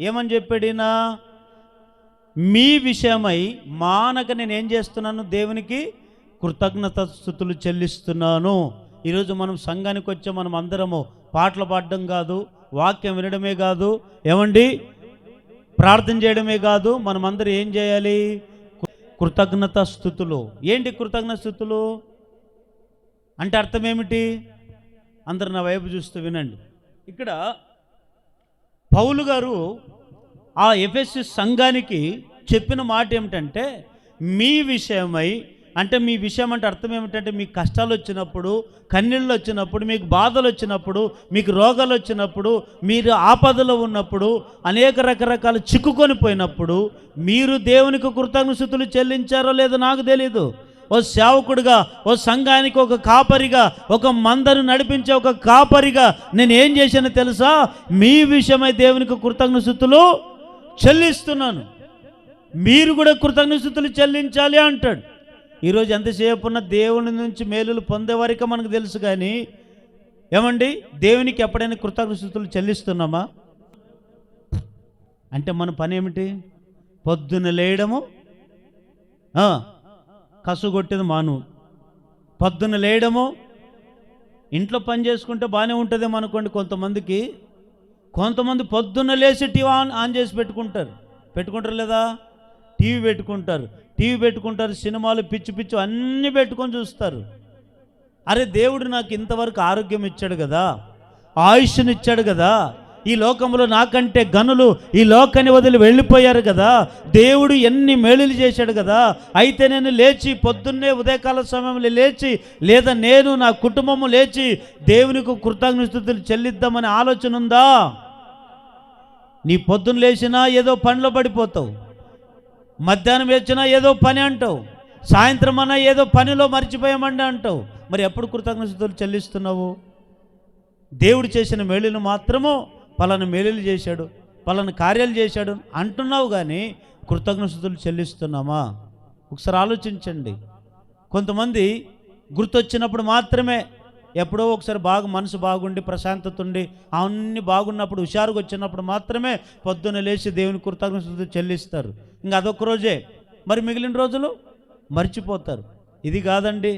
ఏమని చెప్పాడు ఈయన, మీ విషయమై మానక నేను ఏం చేస్తున్నాను, దేవునికి కృతజ్ఞతాస్తుతులు చెల్లిస్తున్నాను. ఈరోజు మనం సంఘానికి వచ్చే మనం అందరము పాటలు పాడడం కాదు, వాక్యం వినడమే కాదు, ప్రార్థన చేయడమే కాదు, మనమందరం ఏం చేయాలి, కృతజ్ఞతాస్తుతులు. ఏంటి కృతజ్ఞతాస్తుతులు అంటే అర్థం ఏమిటి? అందరు నా వైపు చూస్తూ వినండి. ఇక్కడ పౌలు గారు ఆ ఎఫెసీ సంఘానికి చెప్పిన మాట ఏమిటంటే, మీ విషయమై అంటే మీ విషయం అంటే అర్థం ఏమిటంటే, మీకు కష్టాలు వచ్చినప్పుడు, కన్నీళ్ళు వచ్చినప్పుడు, మీకు బాధలు వచ్చినప్పుడు, మీకు రోగాలు వచ్చినప్పుడు, మీరు ఆపదలో ఉన్నప్పుడు, అనేక రకరకాల చిక్కుకొని పోయినప్పుడు మీరు దేవునికి కృతజ్ఞతలు చెల్లించారో లేదో నాకు తెలీదు. ఓ సేవకుడిగా, ఓ సంఘానికి ఒక కాపరిగా, ఒక మందను నడిపించే ఒక కాపరిగా నేను ఏం చేశానో తెలుసా, మీ విషయమై దేవునికి కృతజ్ఞతలు చెల్లిస్తున్నాను. మీరు కూడా కృతజ్ఞతలు చెల్లించాలి అంటాడు. ఈరోజు ఎంతసేపు ఉన్న దేవుని నుంచి మేలులు పొందేవారిక మనకు తెలుసు. కానీ దేవునికి ఎప్పుడైనా కృతజ్ఞతలు చెల్లిస్తున్నామా? అంటే మన పని ఏమిటి? పొద్దున లేయడము, కసుగొట్టేది మాను, పొద్దున లేయడము, ఇంట్లో పని చేసుకుంటే బాగానే ఉంటుందేమో అనుకోండి. కొంతమంది పొద్దున్న లేచి టీవీ ఆన్ చేసి పెట్టుకుంటారు లేదా, టీవీ పెట్టుకుంటారు, సినిమాలు పిచ్చి అన్నీ పెట్టుకొని చూస్తారు. అరే దేవుడు నాకు ఇంతవరకు ఆరోగ్యం ఇచ్చాడు కదా, ఆయుష్ని ఇచ్చాడు కదా, ఈ లోకంలో నాకంటే గనులు ఈ లోకాన్ని వదిలి వెళ్ళిపోయారు కదా, దేవుడు ఎన్ని మేలులు చేశాడు కదా, అయితే నేను లేచి పొద్దున్నే ఉదయకాల సమయంలో లేచి, లేదా నేను నా కుటుంబము లేచి దేవునికి కృతజ్ఞతలు చెల్లిద్దామనే ఆలోచన ఉందా? నీ పొద్దున్న లేచినా ఏదో పనిలో పడిపోతావు, మధ్యాహ్నం వచ్చినా ఏదో పని అంటావు, సాయంత్రం అన్నా ఏదో పనిలో మర్చిపోయామండి అంటావు. మరి ఎప్పుడు కృతజ్ఞతలు చెల్లిస్తున్నావు? దేవుడు చేసిన మేలును మాత్రము, పలానా మేలులు చేశాడు, పలానా కార్యాలు చేశాడు అంటున్నావు, కానీ కృతజ్ఞతలు చెల్లిస్తున్నామా? ఒకసారి ఆలోచించండి. కొంతమంది గుర్తొచ్చినప్పుడు మాత్రమే, ఎప్పుడో ఒకసారి మనసు బాగుండి ప్రశాంతత ఉండి అన్నీ బాగున్నప్పుడు, హుషారుగా వచ్చినప్పుడు మాత్రమే పొద్దున్న లేచి దేవుని కృతజ్ఞతలు చెల్లిస్తారు. ఇంకా అదొక రోజే, మరి మిగిలిన రోజులు మర్చిపోతారు. ఇది కాదండి,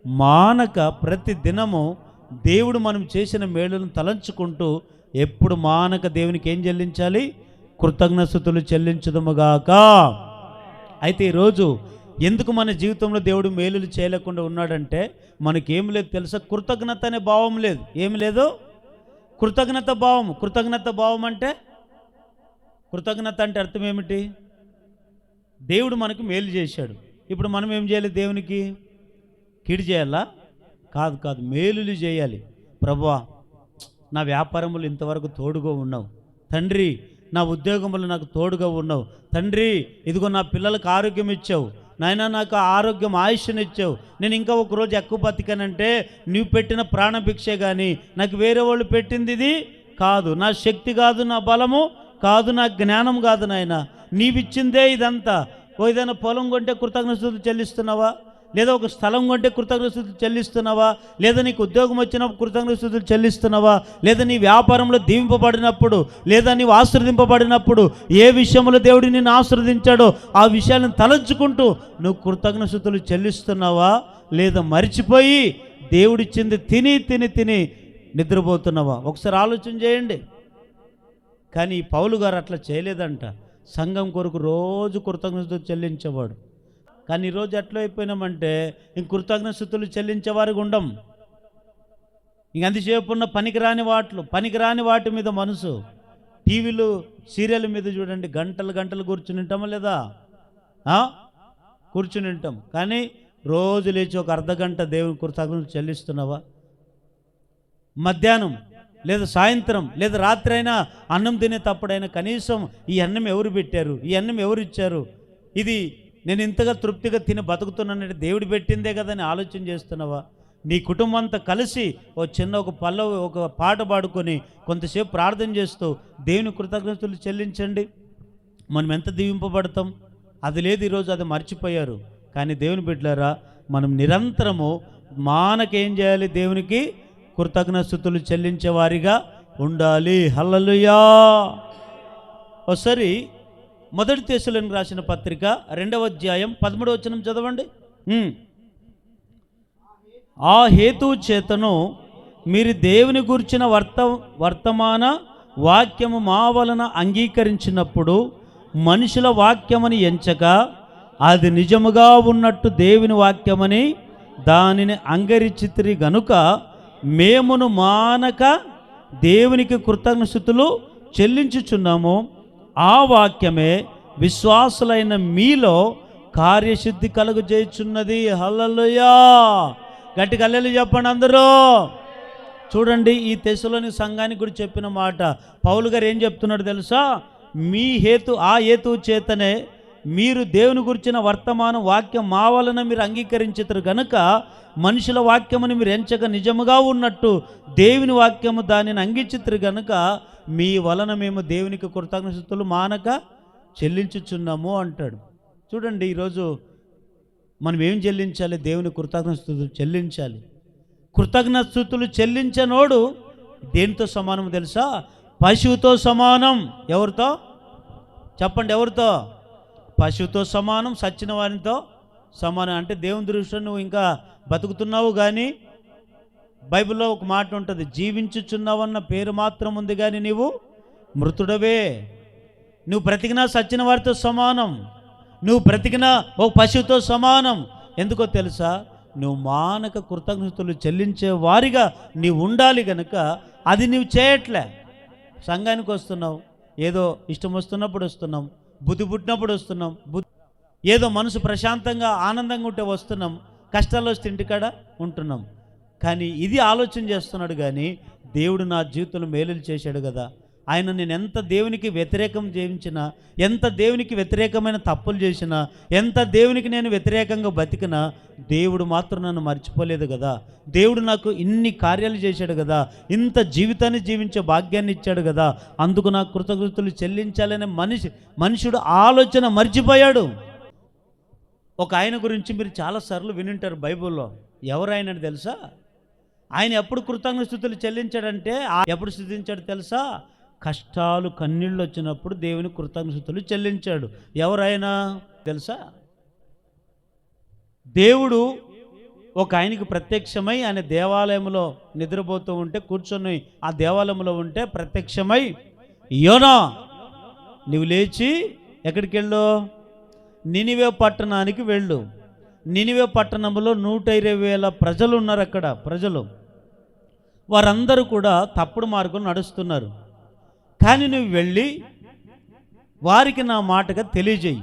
మానక ప్రతి దినము దేవుడు మనం చేసిన మేలులను తలంచుకుంటూ ఎప్పుడు మానక దేవునికి ఏం చెల్లించాలి? కృతజ్ఞతలు చెల్లించుదముగాక. అయితే ఈరోజు ఎందుకు మన జీవితంలో దేవుడు మేలులు చేయలేకుండా ఉన్నాడంటే, మనకేం లేదు తెలుసా? కృతజ్ఞత అనే భావం లేదు. ఏమి లేదు? కృతజ్ఞత భావం అంటే, కృతజ్ఞత అంటే అర్థం ఏమిటి? దేవుడు మనకు మేలు చేశాడు, ఇప్పుడు మనం ఏం చేయాలి? దేవునికి కీడు చేయాలా? కాదు, మేలులు చేయాలి. ప్రభువా, నా వ్యాపారములు ఇంతవరకు తోడుగా ఉన్నావు తండ్రి, నా ఉద్యోగములు నాకు తోడుగా ఉన్నావు తండ్రి, ఇదిగో నా పిల్లలకు ఆరోగ్యం ఇచ్చావు నాయన, నాకు ఆరోగ్యం ఆయుష్ని ఇచ్చావు, నేను ఇంకా ఒక రోజు ఎక్కువ బతికానంటే నువ్వు పెట్టిన ప్రాణభిక్షే కానీ నాకు వేరే వాళ్ళు పెట్టింది ఇది కాదు, నా శక్తి కాదు, నా బలము కాదు, నా జ్ఞానం కాదు నాయన, నీవిచ్చిందే ఇదంతా. ఏదైనా పొలం కొంటే కృతజ్ఞతలు చెల్లిస్తున్నావా? లేదా ఒక స్థలం కొంటే కృతజ్ఞతలు చెల్లిస్తున్నావా? లేదా నీకు ఉద్యోగం వచ్చినప్పుడు కృతజ్ఞతలు చెల్లిస్తున్నావా? లేదా నీ వ్యాపారంలో దీవింపబడినప్పుడు, లేదా నీవు ఆశీర్వదింపబడినప్పుడు, ఏ విషయంలో దేవుడు నిన్ను ఆశీర్వదించాడో ఆ విషయాలను తలంచుకుంటూ నువ్వు కృతజ్ఞతలు చెల్లిస్తున్నావా? లేదా మరిచిపోయి దేవుడిచ్చింది తిని తిని తిని నిద్రపోతున్నావా? ఒకసారి ఆలోచన చేయండి. కానీ పౌలు గారు అట్లా చేయలేదంట. సంఘం కొరకు రోజు కృతజ్ఞతలు చెల్లించేవాడు. కానీ ఈరోజు ఎట్లా అయిపోయినామంటే ఇంక కృతజ్ఞతలు చెల్లించేవారికి ఉండం. ఇంక అంతసేపు ఉన్న పనికిరాని వాటి మీద మనసు. టీవీలు సీరియల్ మీద చూడండి, గంటలు గంటలు కూర్చుని ఉంటామా లేదా? కూర్చుని ఉంటాం. కానీ రోజు లేచి ఒక అర్ధగంట దేవుని కృతజ్ఞతలు చెల్లిస్తున్నావా? మధ్యాహ్నం లేదా సాయంత్రం లేదా రాత్రి అయినా అన్నం తినేటప్పుడైనా కనీసం ఈ అన్నం ఎవరు పెట్టారు, ఈ అన్నం ఎవరు ఇచ్చారు, ఇది నేను ఇంతగా తృప్తిగా తిని బతుకుతున్నానంటే దేవుడు పెట్టిందే కదా అని ఆలోచన చేస్తున్నావా? నీ కుటుంబం అంతా కలిసి ఒక పాట పాడుకొని కొంతసేపు ప్రార్థన చేస్తూ దేవుని కృతజ్ఞతలు చెల్లించండి. మనం ఎంత దీవింపబడతాం. అది లేదు, ఈరోజు అది మర్చిపోయారు. కానీ దేవుని బిడ్డలారా, మనం నిరంతరము మానకేం చేయాలి? దేవునికి కృతజ్ఞతలు చెల్లించేవారిగా ఉండాలి. హల్లెలూయా. ఒకసారి మొదటి తెస్సలోనికి రాసిన పత్రిక 2వ అధ్యాయం 13వ వచనం చదవండి. ఆ హేతువు చేతను మీరు దేవుని గురించిన వర్తమాన వాక్యము మా వలన అంగీకరించినప్పుడు మనుషుల వాక్యమని ఎంచక అది నిజముగా ఉన్నట్టు దేవుని వాక్యమని దానిని అంగీకరించితిరి గనుక మేమును మానక దేవునికి కృతజ్ఞతలు చెల్లించుచున్నాము. ఆ వాక్యమే విశ్వాసులైన మీలో కార్యసిద్ధి కలుగజేయుచున్నది. హల్లెలూయా. గట్టిగా హల్లెలూయా చెప్పండి అందరూ. చూడండి, ఈ తెస్సలోని సంఘానికి కూడా చెప్పిన మాట పౌలు గారు ఏం చెప్తున్నాడు తెలుసా? ఆ హేతువు చేతనే మీరు దేవుని గురించిన వర్తమాన వాక్యం మా వలన మీరు అంగీకరించుతారు గనుక మనుషుల వాక్యముని మీరు ఎంచక నిజముగా ఉన్నట్టు దేవుని వాక్యము దానిని అంగీకరించుతారు గనుక మీ వలన మేము దేవునికి కృతజ్ఞతలు మానక చెల్లించుచున్నాము అంటాడు. చూడండి, ఈరోజు మనం ఏం చెల్లించాలి? దేవుని కృతజ్ఞతలు చెల్లించాలి. కృతజ్ఞతలు చెల్లించనోడు దేనితో సమానం తెలుసా? పశువుతో సమానం. ఎవరితో చెప్పండి? ఎవరితో? పశువుతో సమానం, సచ్చిన వారితో సమానం. అంటే దేవుని దృష్టిలో నువ్వు ఇంకా బతుకుతున్నావు, కానీ బైబిల్లో ఒక మాట ఉంటుంది, జీవించుచున్నావన్న పేరు మాత్రం ఉంది కానీ నీవు మృతుడవే. నువ్వు బ్రతికినా సచ్చిన వారితో సమానం, నువ్వు బ్రతికినా ఒక పశువుతో సమానం. ఎందుకో తెలుసా? నువ్వు మానక కృతజ్ఞతలు చెల్లించే వారిగా నీవు ఉండాలి. కనుక అది నువ్వు చేయట్లే. సంఘానికి వస్తున్నావు, ఏదో ఇష్టం వస్తున్నప్పుడు వస్తున్నాం, బుద్ధి పుట్టినప్పుడు వస్తున్నాం, ఏదో మనసు ప్రశాంతంగా ఆనందంగా ఉంటే వస్తున్నాం, కష్టాలు వస్తే ఇంటికాడ ఉంటున్నాం. కానీ ఇది ఆలోచన చేస్తున్నాడు. కానీ దేవుడు నా జీవితంలో మేలులు చేశాడు కదా, ఆయన నేను ఎంత దేవునికి వ్యతిరేకం జీవించినా, ఎంత దేవునికి వ్యతిరేకమైన తప్పులు చేసినా, ఎంత దేవునికి నేను వ్యతిరేకంగా బతికినా దేవుడు మాత్రం నన్ను మర్చిపోలేదు కదా, దేవుడు నాకు ఇన్ని కార్యాలు చేశాడు కదా, ఇంత జీవితాన్ని జీవించే భాగ్యాన్ని ఇచ్చాడు కదా, అందుకు నాకు కృతజ్ఞతలు చెల్లించాలనే మనుషుడు ఆలోచన మర్చిపోయాడు. ఒక ఆయన గురించి మీరు చాలాసార్లు వినుంటారు బైబిల్లో. ఎవరు ఆయన తెలుసా? ఆయన ఎప్పుడు కృతజ్ఞతలు చెల్లించాడంటే ఎప్పుడు స్తుతించాడు తెలుసా? కష్టాలు కన్నీళ్ళు వచ్చినప్పుడు దేవుని కృతజ్ఞతలు చెల్లించాడు. ఎవరైనా తెలుసా? దేవుడు ఒక ఆయనకి ప్రత్యక్షమై ఆయన దేవాలయంలో నిద్రపోతూ ఉంటే, కూర్చొని ఆ దేవాలయంలో ఉంటే ప్రత్యక్షమై, యోనా నువ్వు లేచి ఎక్కడికి వెళ్ళు? నినివే పట్టణానికి వెళ్ళు. నినివే పట్టణంలో 120,000 ప్రజలు ఉన్నారు. అక్కడ ప్రజలు వారందరూ కూడా తప్పుడు మార్గం నడుస్తున్నారు. కానీ నువ్వు వెళ్ళి వారికి నా మాటగా తెలియజేయి.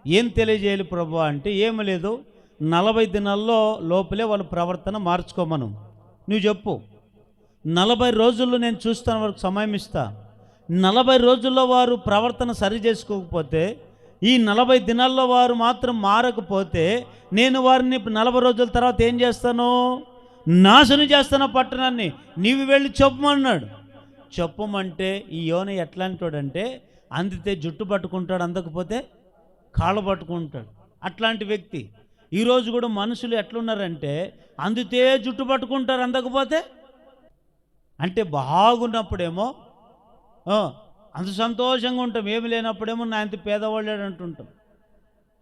ఏం తెలియజేయాలి ప్రభు అంటే, ఏమి లేదు, 40 దినాల్లో లోపలే వాళ్ళ ప్రవర్తన మార్చుకోమను. నువ్వు చెప్పు, 40 రోజుల్లో నేను చూస్తాను, వారికి సమయం ఇస్తా. 40 రోజుల్లో వారు ప్రవర్తన సరి చేసుకోకపోతే, ఈ 40 దినాల్లో వారు మాత్రం మారకపోతే, నేను వారిని 40 రోజుల తర్వాత ఏం చేస్తాను? నాశనం చేస్తాను పట్టణాన్ని. నీవు వెళ్ళి చెప్పమన్నాడు. చెప్పమంటే ఈ యోన ఎట్లాంటోడంటే అందితే జుట్టు పట్టుకుంటాడు, అందకపోతే కాళ్ళు పట్టుకుంటాడు. అట్లాంటి వ్యక్తి. ఈరోజు కూడా మనుషులు ఎట్లున్నారంటే అందితే జుట్టు పట్టుకుంటారు, అందకపోతే అంటే బాగున్నప్పుడేమో అంత సంతోషంగా ఉంటాం, ఏమి లేనప్పుడేమో నా అంత పేదవాళ్ళాడు అంటుంటాం.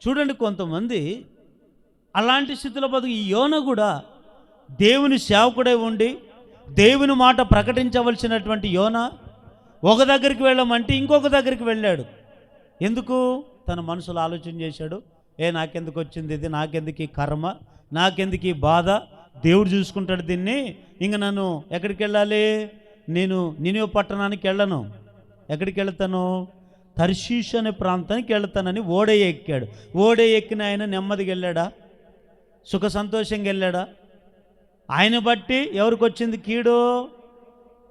చూడండి కొంతమంది అలాంటి స్థితిలో బతుకు. ఈ యోన కూడా దేవుని సేవకుడై ఉండి దేవుని మాట ప్రకటించవలసినటువంటి యోన ఒక దగ్గరికి వెళ్ళమంటే ఇంకొక దగ్గరికి వెళ్ళాడు. ఎందుకు? తన మనసులో ఆలోచన చేశాడు, నాకెందుకు వచ్చింది ఇది, నాకెందుకు ఈ కర్మ, నాకెందుకు ఈ బాధ, దేవుడు చూసుకుంటాడు దీన్ని, ఇంక నన్ను ఎక్కడికి వెళ్ళాలి, నేను నినివే పట్టణానికి వెళ్ళను, ఎక్కడికి వెళ్తాను, తర్షీషు అనే ప్రాంతానికి వెళ్తానని ఓడే ఎక్కాడు. ఓడే ఎక్కిన ఆయన నెమ్మదిగా వెళ్ళాడా, సుఖ సంతోషంగా వెళ్ళాడా? ఆయన బట్టి ఎవరికి వచ్చింది కీడు?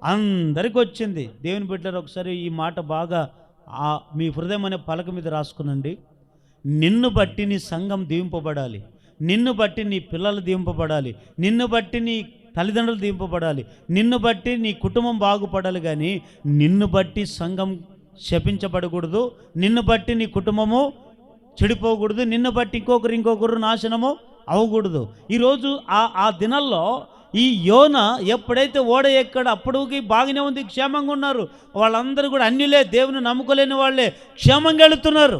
అందరికి వచ్చింది. దేవుని బిడ్డలారా, ఒకసారి ఈ మాట బాగా మీ హృదయం అనే పలక మీద రాసుకునండి. నిన్ను బట్టి నీ సంఘం దీవింపబడాలి, నిన్ను బట్టి నీ పిల్లలు దీవింపబడాలి, నిన్ను బట్టి నీ తల్లిదండ్రులు దీవింపబడాలి, నిన్ను బట్టి నీ కుటుంబం బాగుపడాలి. కానీ నిన్ను బట్టి సంఘం శపించబడకూడదు, నిన్ను బట్టి నీ కుటుంబము చెడిపోకూడదు, నిన్ను బట్టి ఇంకొకరు నాశనము అవ్వకూడదు. ఈరోజు ఆ దినాల్లో ఈ యోన ఎప్పుడైతే ఓడ ఎక్కడ అప్పటికి బాగానే ఉంది, క్షేమంగా ఉన్నారు. వాళ్ళందరూ కూడా అన్యులే, దేవుని నమ్ముకోలేని వాళ్ళే క్షేమంగా వెళుతున్నారు.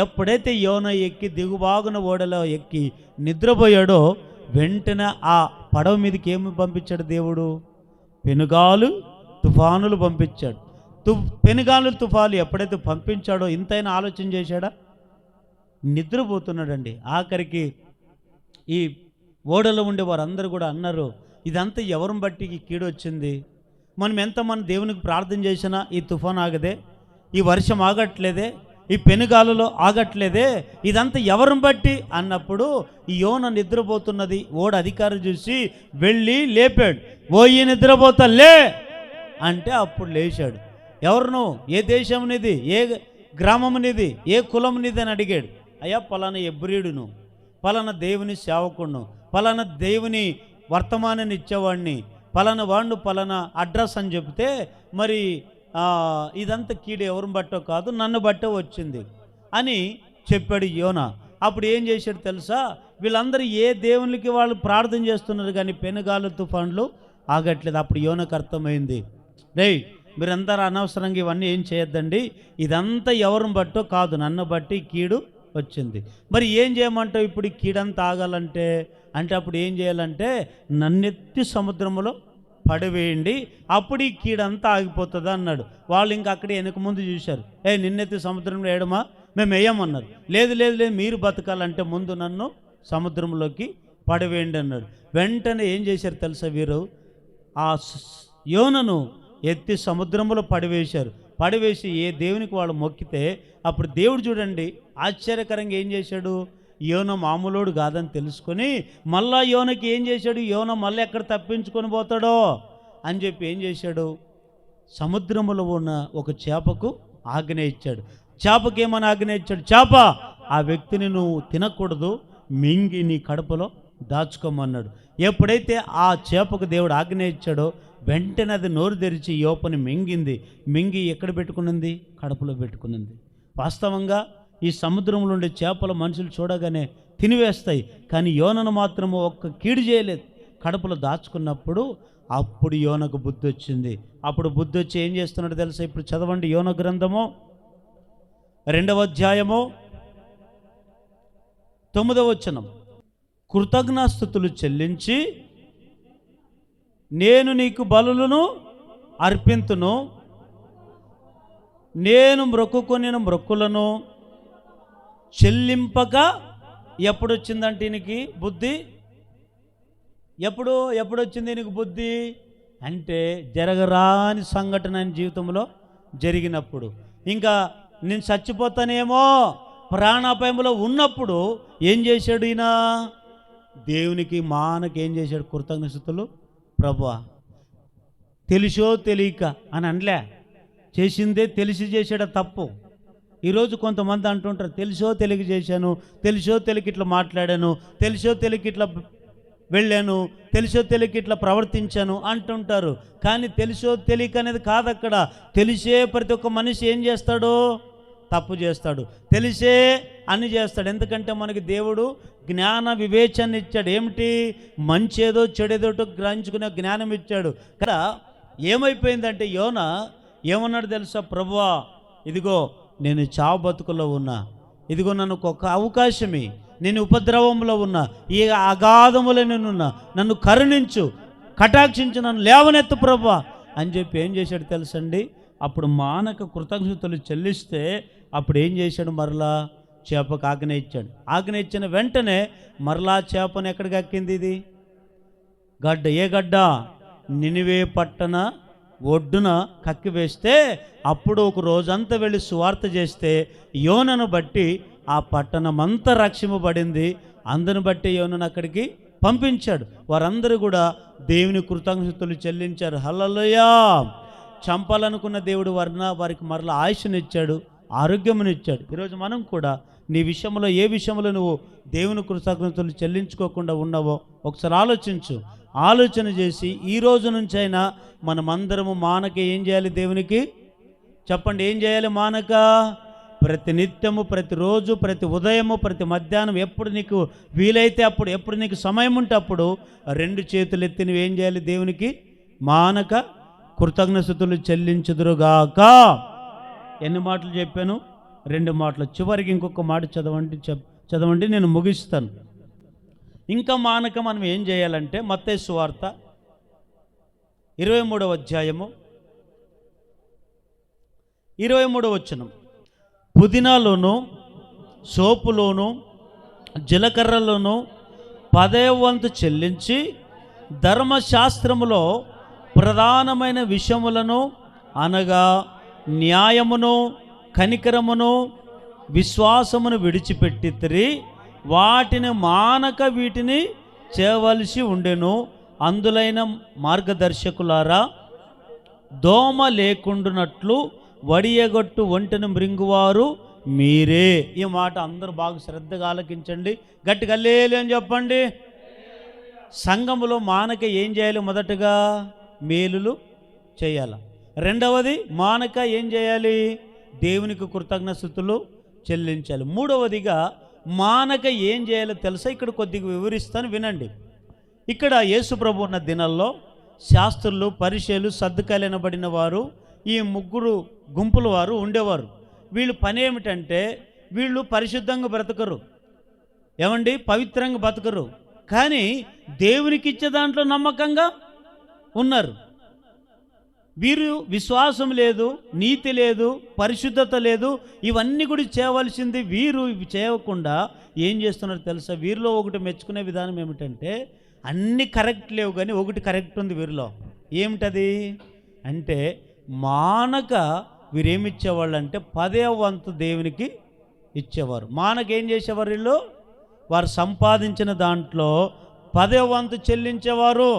ఎప్పుడైతే యోన ఎక్కి దిగుబాగున ఓడలో ఎక్కి నిద్రపోయాడో వెంటనే ఆ పడవ మీదకి ఏమి పంపించాడు దేవుడు? పెనుగాలు తుఫానులు పంపించాడు. పెనుగాలు తుఫాను ఎప్పుడైతే పంపించాడో ఇంతైనా ఆలోచన చేశాడా? నిద్రపోతున్నాడండి. ఆఖరికి ఈ ఓడలో ఉండే వారందరూ కూడా అన్నారు, ఇదంతా ఎవరిని బట్టి ఈ కీడు వచ్చింది, మనం ఎంతమంది దేవునికి ప్రార్థన చేసినా ఈ తుఫాన్ ఆగదే, ఈ వర్షం ఆగట్లేదే, ఈ పెనుగాలులో ఆగట్లేదే, ఇదంతా ఎవరిని బట్టి అన్నప్పుడు ఈ యోన నిద్రపోతున్నది ఓడ అధికారి చూసి వెళ్ళి లేపాడు. ఈ నిద్రపోతా లే అంటే అప్పుడు లేచాడు. ఎవరును, ఏ దేశం నీది, ఏ గ్రామం నీది, ఏ కులం నీది అని అడిగాడు. అయ్యా పలానా ఎబ్రీడును, పలానా దేవుని సేవకుడును, పలానా దేవుని వర్తమానాన్ని ఇచ్చేవాడిని, పలానా వాడిని, పలానా అడ్రస్ అని చెప్తే మరి ఇదంతా కీడు ఎవరిని బట్టో కాదు, నన్ను బట్టో వచ్చింది అని చెప్పాడు యోన. అప్పుడు ఏం చేశాడు తెలుసా? వీళ్ళందరూ ఏ దేవునికి వాళ్ళు ప్రార్థన చేస్తున్నారు కానీ పెనుగాలు తుఫాన్లు ఆగట్లేదు. అప్పుడు యోనకు అర్థమైంది, రేయ్ మీరందరూ అనవసరంగా ఇవన్నీ ఏం చేయొద్దండి, ఇదంతా ఎవరిని బట్టో కాదు, నన్ను బట్టి కీడు వచ్చింది. మరి ఏం చేయమంటావు ఇప్పుడు? ఈ కీడంతా ఆగాలంటే అప్పుడు ఏం చేయాలంటే నన్నెత్తి సముద్రంలో పడివేయండి, అప్పుడు ఈ కీడంతా ఆగిపోతుంది అన్నాడు. వాళ్ళు ఇంకా అక్కడే వెనక ముందు చూశారు. నిన్నెత్తి సముద్రంలో వేయడమా, మేము వేయమన్నారు. లేదు లేదు లేదు, మీరు బతకాలంటే ముందు నన్ను సముద్రంలోకి పడివేయండి అన్నాడు. వెంటనే ఏం చేశారు తెలుసా? వీరు ఆ యోనను ఎత్తి సముద్రంలో పడివేశారు. పడివేసి ఏ దేవునికి వాళ్ళు మొక్కితే అప్పుడు దేవుడు చూడండి ఆశ్చర్యకరంగా ఏం చేశాడు? యోన మామూలుడు కాదని తెలుసుకొని మళ్ళా యోనకి ఏం చేశాడు? యోన మళ్ళీ ఎక్కడ తప్పించుకొని పోతాడో అని చెప్పి ఏం చేశాడు? సముద్రంలో ఉన్న ఒక చేపకు ఆజ్ఞ ఇచ్చాడు. చేపకి ఏమని ఆజ్ఞ ఇచ్చాడు? చేప, ఆ వ్యక్తిని నువ్వు తినకూడదు, మింగి నీ కడుపులో దాచుకోమన్నాడు. ఎప్పుడైతే ఆ చేపకు దేవుడు ఆజ్ఞ ఇచ్చాడో వెంటనే అది నోరు తెరిచి యోపని మింగి ఎక్కడ పెట్టుకున్నది? కడుపులో పెట్టుకున్నది. వాస్తవంగా ఈ సముద్రంలో ఉండే చేపలు మనుషులు చూడగానే తినివేస్తాయి, కానీ యోనను మాత్రము ఒక్క కీడు చేయలేదు, కడుపులో దాచుకున్నప్పుడు అప్పుడు యోనకు బుద్ధి వచ్చింది. అప్పుడు బుద్ధి వచ్చి ఏం చేస్తున్నాడు తెలుసా? ఇప్పుడు చదవండి యోన గ్రంథము 2వ అధ్యాయము 9వ వచనం. కృతజ్ఞాస్తుతులు చెల్లించి నేను నీకు బలులను అర్పింతును, నేను మ్రొక్కుకొనిన మ్రొక్కులను చెల్లింపక. ఎప్పుడొచ్చిందంటే ఈయనకి బుద్ధి? ఎప్పుడొచ్చింది ఈయనకి బుద్ధి అంటే జరగరాని సంఘటన ఆయన జీవితంలో జరిగినప్పుడు, ఇంకా నేను చచ్చిపోతానేమో ప్రాణాపాయంలో ఉన్నప్పుడు ఏం చేశాడు ఈయన? దేవునికి మానకి ఏం చేశాడు? కృతజ్ఞతలు. ప్రభువా, తెలిసో తెలియక అని అనలే, చేసిందే తెలిసి చేసాడ తప్పు. ఈరోజు కొంతమంది అంటుంటారు, తెలిసో తెలియక చేశాను, తెలిసో తెలియక ఇట్లా మాట్లాడాను, తెలిసో తెలియక ఇట్లా వెళ్ళాను, తెలిసో తెలియక ఇట్లా ప్రవర్తించాను అంటుంటారు. కానీ తెలిసో తెలియక అనేది కాదు అక్కడ. తెలిసే ప్రతి ఒక్క మనిషి ఏం చేస్తాడు? తప్పు చేస్తాడు. తెలిసే అన్ని చేస్తాడు. ఎందుకంటే మనకి దేవుడు జ్ఞాన వివేచన ఇచ్చాడు. ఏమిటి? మంచేదో చెడేదోటో గ్రహించుకునే జ్ఞానం ఇచ్చాడు. ఇక్కడ ఏమైపోయిందంటే యోన ఏమన్నాడు తెలుసా? ప్రభువా, ఇదిగో నేను చావు బతుకులో ఉన్నా, ఇదిగో నన్ను ఒక అవకాశమే, నేను ఉపద్రవంలో ఉన్నా, ఈ అగాధములో నేనున్నా, నన్ను కరుణించు, కటాక్షించు, నన్ను లేవనెత్తు ప్రభువా అని చెప్పి ఏం చేశాడు తెలుసండి? అప్పుడు మానక కృతజ్ఞతలు చెల్లిస్తే అప్పుడు ఏం చేశాడు? మరలా చేపకు ఆజ్ఞ ఇచ్చాడు. ఆజ్ఞ ఇచ్చిన వెంటనే మరలా చేపను ఎక్కడికి ఎక్కింది? ఇది గడ్డ. ఏ గడ్డ? నినివే పట్టణ ఒడ్డున కక్కి వేస్తే అప్పుడు ఒక రోజంతా వెళ్ళి సువార్త చేస్తే యోనను బట్టి ఆ పట్టణమంతా రక్షింపబడింది. అందుని బట్టి యోనను అక్కడికి పంపించాడు. వారందరూ కూడా దేవుని కృతజ్ఞతలు చెల్లించారు. హల్లెలూయా. చంపాలనుకున్న దేవుడు వారికి మరలా ఆయుష్నిచ్చాడు, ఆరోగ్యమునిచ్చాడు. ఈరోజు మనం కూడా నీ విషయంలో ఏ విషయంలో నువ్వు దేవుని కృతజ్ఞతలు చెల్లించుకోకుండా ఉన్నావో ఒకసారి ఆలోచించు. ఆలోచన చేసి ఈ రోజు నుంచైనా మనమందరము మానక ఏం చేయాలి? దేవునికి చెప్పండి, ఏం చేయాలి? మానక ప్రతి నిత్యము, ప్రతిరోజు, ప్రతి ఉదయము, ప్రతి మధ్యాహ్నం, ఎప్పుడు నీకు వీలైతే అప్పుడు, ఎప్పుడు నీకు సమయం ఉంటే అప్పుడు 2 చేతులు ఎత్తి నువ్వేం చేయాలి? దేవునికి మానక కృతజ్ఞతలు చెల్లించుదురుగాక. ఎన్ని మాటలు చెప్పాను? 2 మాటలు. చివరికి ఇంకొక మాట చదవండి, నేను ముగిస్తాను. ఇంకా మానక మనం ఏం చేయాలంటే మత్తయి సువార్త 23వ అధ్యాయము 23వ వచనం. పుదీనాలోను, సోపులోను, జీలకర్రలోను 10వ వంతు చెల్లించి ధర్మశాస్త్రములో ప్రధానమైన విషయములను అనగా న్యాయమును, కనికరమును, విశ్వాసమును విడిచిపెట్టితిరి. వాటిని మానక వీటిని చేయవలసి ఉండెను. అందులైన మార్గదర్శకులారా, దోమ లేకుండునట్లు వడియగొట్టు ఒంటెను మృంగువారు మీరే. ఈ మాట అందరూ బాగా శ్రద్ధగా ఆలకించండి. గట్టిగా హల్లెలూయా అని చెప్పండి. సంఘములో మానక ఏం చేయాలి? మొదటగా మేలులు చేయాలి. రెండవది మానక ఏం చేయాలి? దేవునికి కృతజ్ఞతలు చెల్లించాలి. మూడవదిగా మానక ఏం చేయాలో తెలుసా? ఇక్కడ కొద్దిగా వివరిస్తాను, వినండి. ఇక్కడ యేసు ప్రభు ఉన్న దినాల్లో శాస్త్రులు, పరిసయ్యులు, సద్దుకాయలు అనబడిన వారు, ఈ 3 గుంపుల వారు ఉండేవారు. వీళ్ళు పని ఏమిటంటే వీళ్ళు పరిశుద్ధంగా బ్రతకరు, ఏమండి, పవిత్రంగా బతకరు. కానీ దేవునికి ఇచ్చే దాంట్లో నమ్మకంగా ఉన్నారు. వీరు విశ్వాసం లేదు, నీతి లేదు, పరిశుద్ధత లేదు, ఇవన్నీ కూడా చేయవలసింది. వీరు ఇవి చేయకుండా ఏం చేస్తున్నారు తెలుసా? వీరిలో ఒకటి మెచ్చుకునే విధానం ఏమిటంటే అన్నీ కరెక్ట్ లేవు కానీ ఒకటి కరెక్ట్ ఉంది వీరిలో. ఏమిటది అంటే మానక వీరేమిచ్చేవాళ్ళు అంటే 10వ వంతు దేవునికి ఇచ్చేవారు. మానక ఏం చేసేవారు? వీళ్ళు వారు సంపాదించిన దాంట్లో 10వ వంతు చెల్లించేవారు.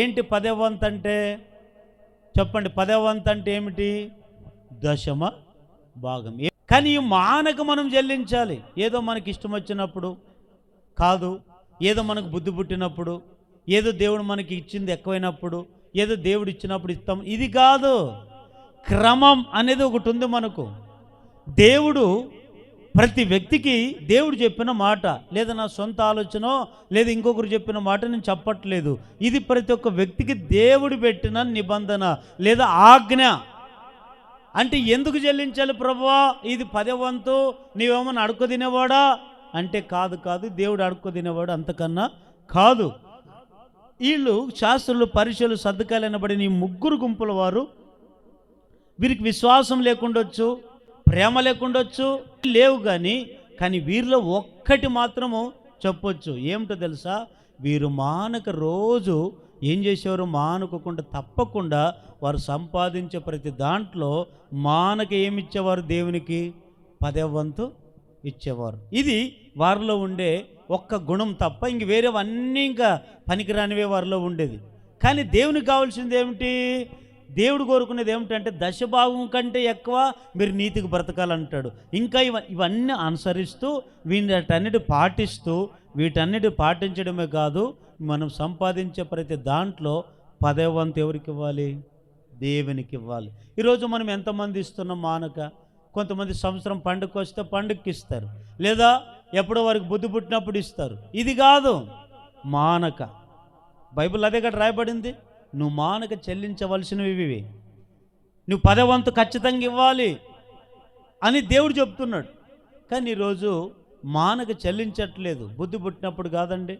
ఏంటి 10వ వంతు అంటే? చెప్పండి, 10వ వంతు అంటే ఏమిటి? 10వ భాగం. కానీ ఈ మానక మనం చెల్లించాలి. ఏదో మనకి ఇష్టం వచ్చినప్పుడు కాదు, ఏదో మనకు బుద్ధి పుట్టినప్పుడు, ఏదో దేవుడు మనకి ఇచ్చింది ఎక్కువైనప్పుడు, ఏదో దేవుడు ఇచ్చినప్పుడు ఇస్తాం, ఇది కాదు. క్రమం అనేది ఒకటి ఉంది మనకు. దేవుడు ప్రతి వ్యక్తికి దేవుడు చెప్పిన మాట, లేదా నా సొంత ఆలోచన, లేదా ఇంకొకరు చెప్పిన మాట నేను చెప్పట్లేదు. ఇది ప్రతి ఒక్క వ్యక్తికి దేవుడు పెట్టిన నిబంధన లేదా ఆజ్ఞ. అంటే ఎందుకు చెల్లించాలి ప్రభువా? ఇది 10వ వంతు నీవేమన్నా అడుక్కు తినేవాడా అంటే కాదు, దేవుడు అడుక్కు తినేవాడు అంతకన్నా కాదు. వీళ్ళు శాస్త్రులు, పరిసయ్యులు, సద్దుకాయలు అనబడిన ఈ 3 గుంపుల వారు, వీరికి విశ్వాసం లేకుండొచ్చు, ప్రేమ లేకుండొచ్చు, లేవు. కానీ వీరిలో ఒక్కటి మాత్రము చెప్పొచ్చు. ఏమిటో తెలుసా? వీరు మానక రోజు ఏం చేసేవారు? మానుకోకుండా తప్పకుండా వారు సంపాదించే ప్రతి దాంట్లో మానక ఏమిచ్చేవారు? దేవునికి 10వ వంతు ఇచ్చేవారు. ఇది వారిలో ఉండే ఒక్క గుణం తప్ప ఇంక వేరేవన్నీ ఇంకా పనికిరానివే వారిలో ఉండేది. కానీ దేవునికి కావాల్సింది ఏమిటి? దేవుడు కోరుకునేది ఏమిటంటే 10వ భాగం కంటే ఎక్కువ మీరు నీతికి బ్రతకాలంటాడు. ఇంకా ఇవన్నీ అనుసరిస్తూ వీటన్నిటి పాటిస్తూ, వీటన్నిటి పాటించడమే కాదు, మనం సంపాదించే ప్రతి దాంట్లో 10వ వంతు ఎవరికి ఇవ్వాలి? దేవునికి ఇవ్వాలి. ఈరోజు మనం ఎంతమంది ఇస్తున్నాం మానక? కొంతమంది సంవత్సరం పండుగ వస్తే పండుగకి ఇస్తారు, లేదా ఎప్పుడో వారికి బుద్ధి పుట్టినప్పుడు ఇస్తారు. ఇది కాదు మానక. బైబిల్ అదే కదా రాయబడింది. నువ్వు మానక చెల్లించవలసినవి ఇవి, నువ్వు 10వ వంతు ఖచ్చితంగా ఇవ్వాలి అని దేవుడు చెప్తున్నాడు. కానీ ఈరోజు మానక చెల్లించట్లేదు. బుద్ధి పుట్టినప్పుడు కాదండి,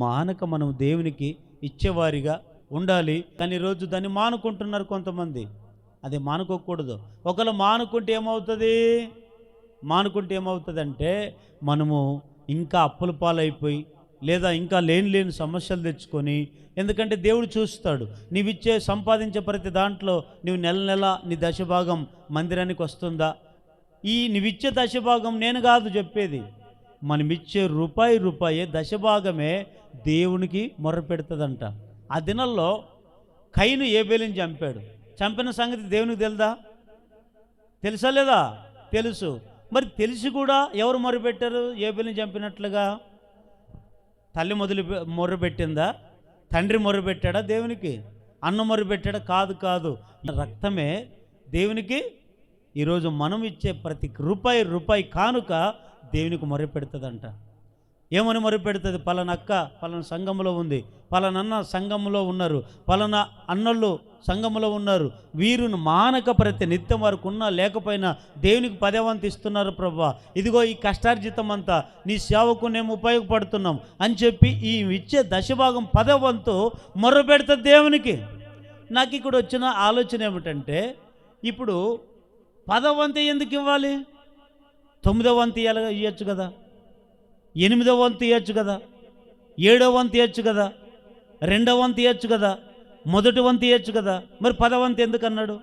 మానక మనం దేవునికి ఇచ్చేవారిగా ఉండాలి. కానీ ఈరోజు దాన్ని మానుకుంటున్నారు కొంతమంది. అది మానుకోకూడదు. ఒకవేళ మానుకుంటే ఏమవుతుందంటే మనము ఇంకా అప్పుల పాలైపోయి, లేదా ఇంకా లేని సమస్యలు తెచ్చుకొని, ఎందుకంటే దేవుడు చూస్తాడు నీవిచ్చే సంపాదించే ప్రతి దాంట్లో నువ్వు నెల నీ దశభాగం మందిరానికి వస్తుందా. ఈ నీవిచ్చే దశభాగం నేను కాదు చెప్పేది, మనమిచ్చే రూపాయే దశభాగమే దేవునికి మొర్రపెడుతుందంట. ఆ దినాల్లో కయీను హేబెలుని చంపిన సంగతి దేవునికి తెలుసా లేదా? తెలుసు. మరి తెలిసి కూడా ఎవరు మొర్రపెట్టారు? హేబెలుని చంపినట్లుగా తల్లి మొర్రపెట్టిందా? తండ్రి మొర్రపెట్టాడా దేవునికి? అన్న మొర్రపెట్టాడా? కాదు. రక్తమే దేవునికి. ఈరోజు మనం ఇచ్చే ప్రతి రూపాయి కానుక దేవునికి మొర్రపెడుతుందంట. ఏమని మొర్రపెడుతుంది? పలానా అక్క పలానా సంఘంలో ఉంది, పలానా అన్న సంఘంలో ఉన్నారు, పలానా అన్నళ్ళు సంఘంలో ఉన్నారు, వీరును మానక ప్రతి నిత్యం వరకు ఉన్నా లేకపోయినా దేవునికి 10వ వంతు ఇస్తున్నారు ప్రభువా, ఇదిగో ఈ కష్టార్జితం అంతా నీ సేవకు మేము ఉపయోగపడుతున్నాం అని చెప్పి ఈ ఇచ్చే దశభాగం 10వ వంతు మొర్రపెడుతుంది దేవునికి. నాకు ఇక్కడ వచ్చిన ఆలోచన ఏమిటంటే, ఇప్పుడు 10వ వంతు ఎందుకు ఇవ్వాలి? 9వ వంతు ఇవ్వచ్చు కదా, 8వ వంతు ఇవ్వచ్చు కదా, 7వ వంతు ఇవ్వచ్చు కదా, 2వ వంతు ఇవ్వచ్చు కదా, 1వ వంతు ఇవ్వచ్చు కదా. మరి 10వ వంతు ఎందుకు అన్నాడు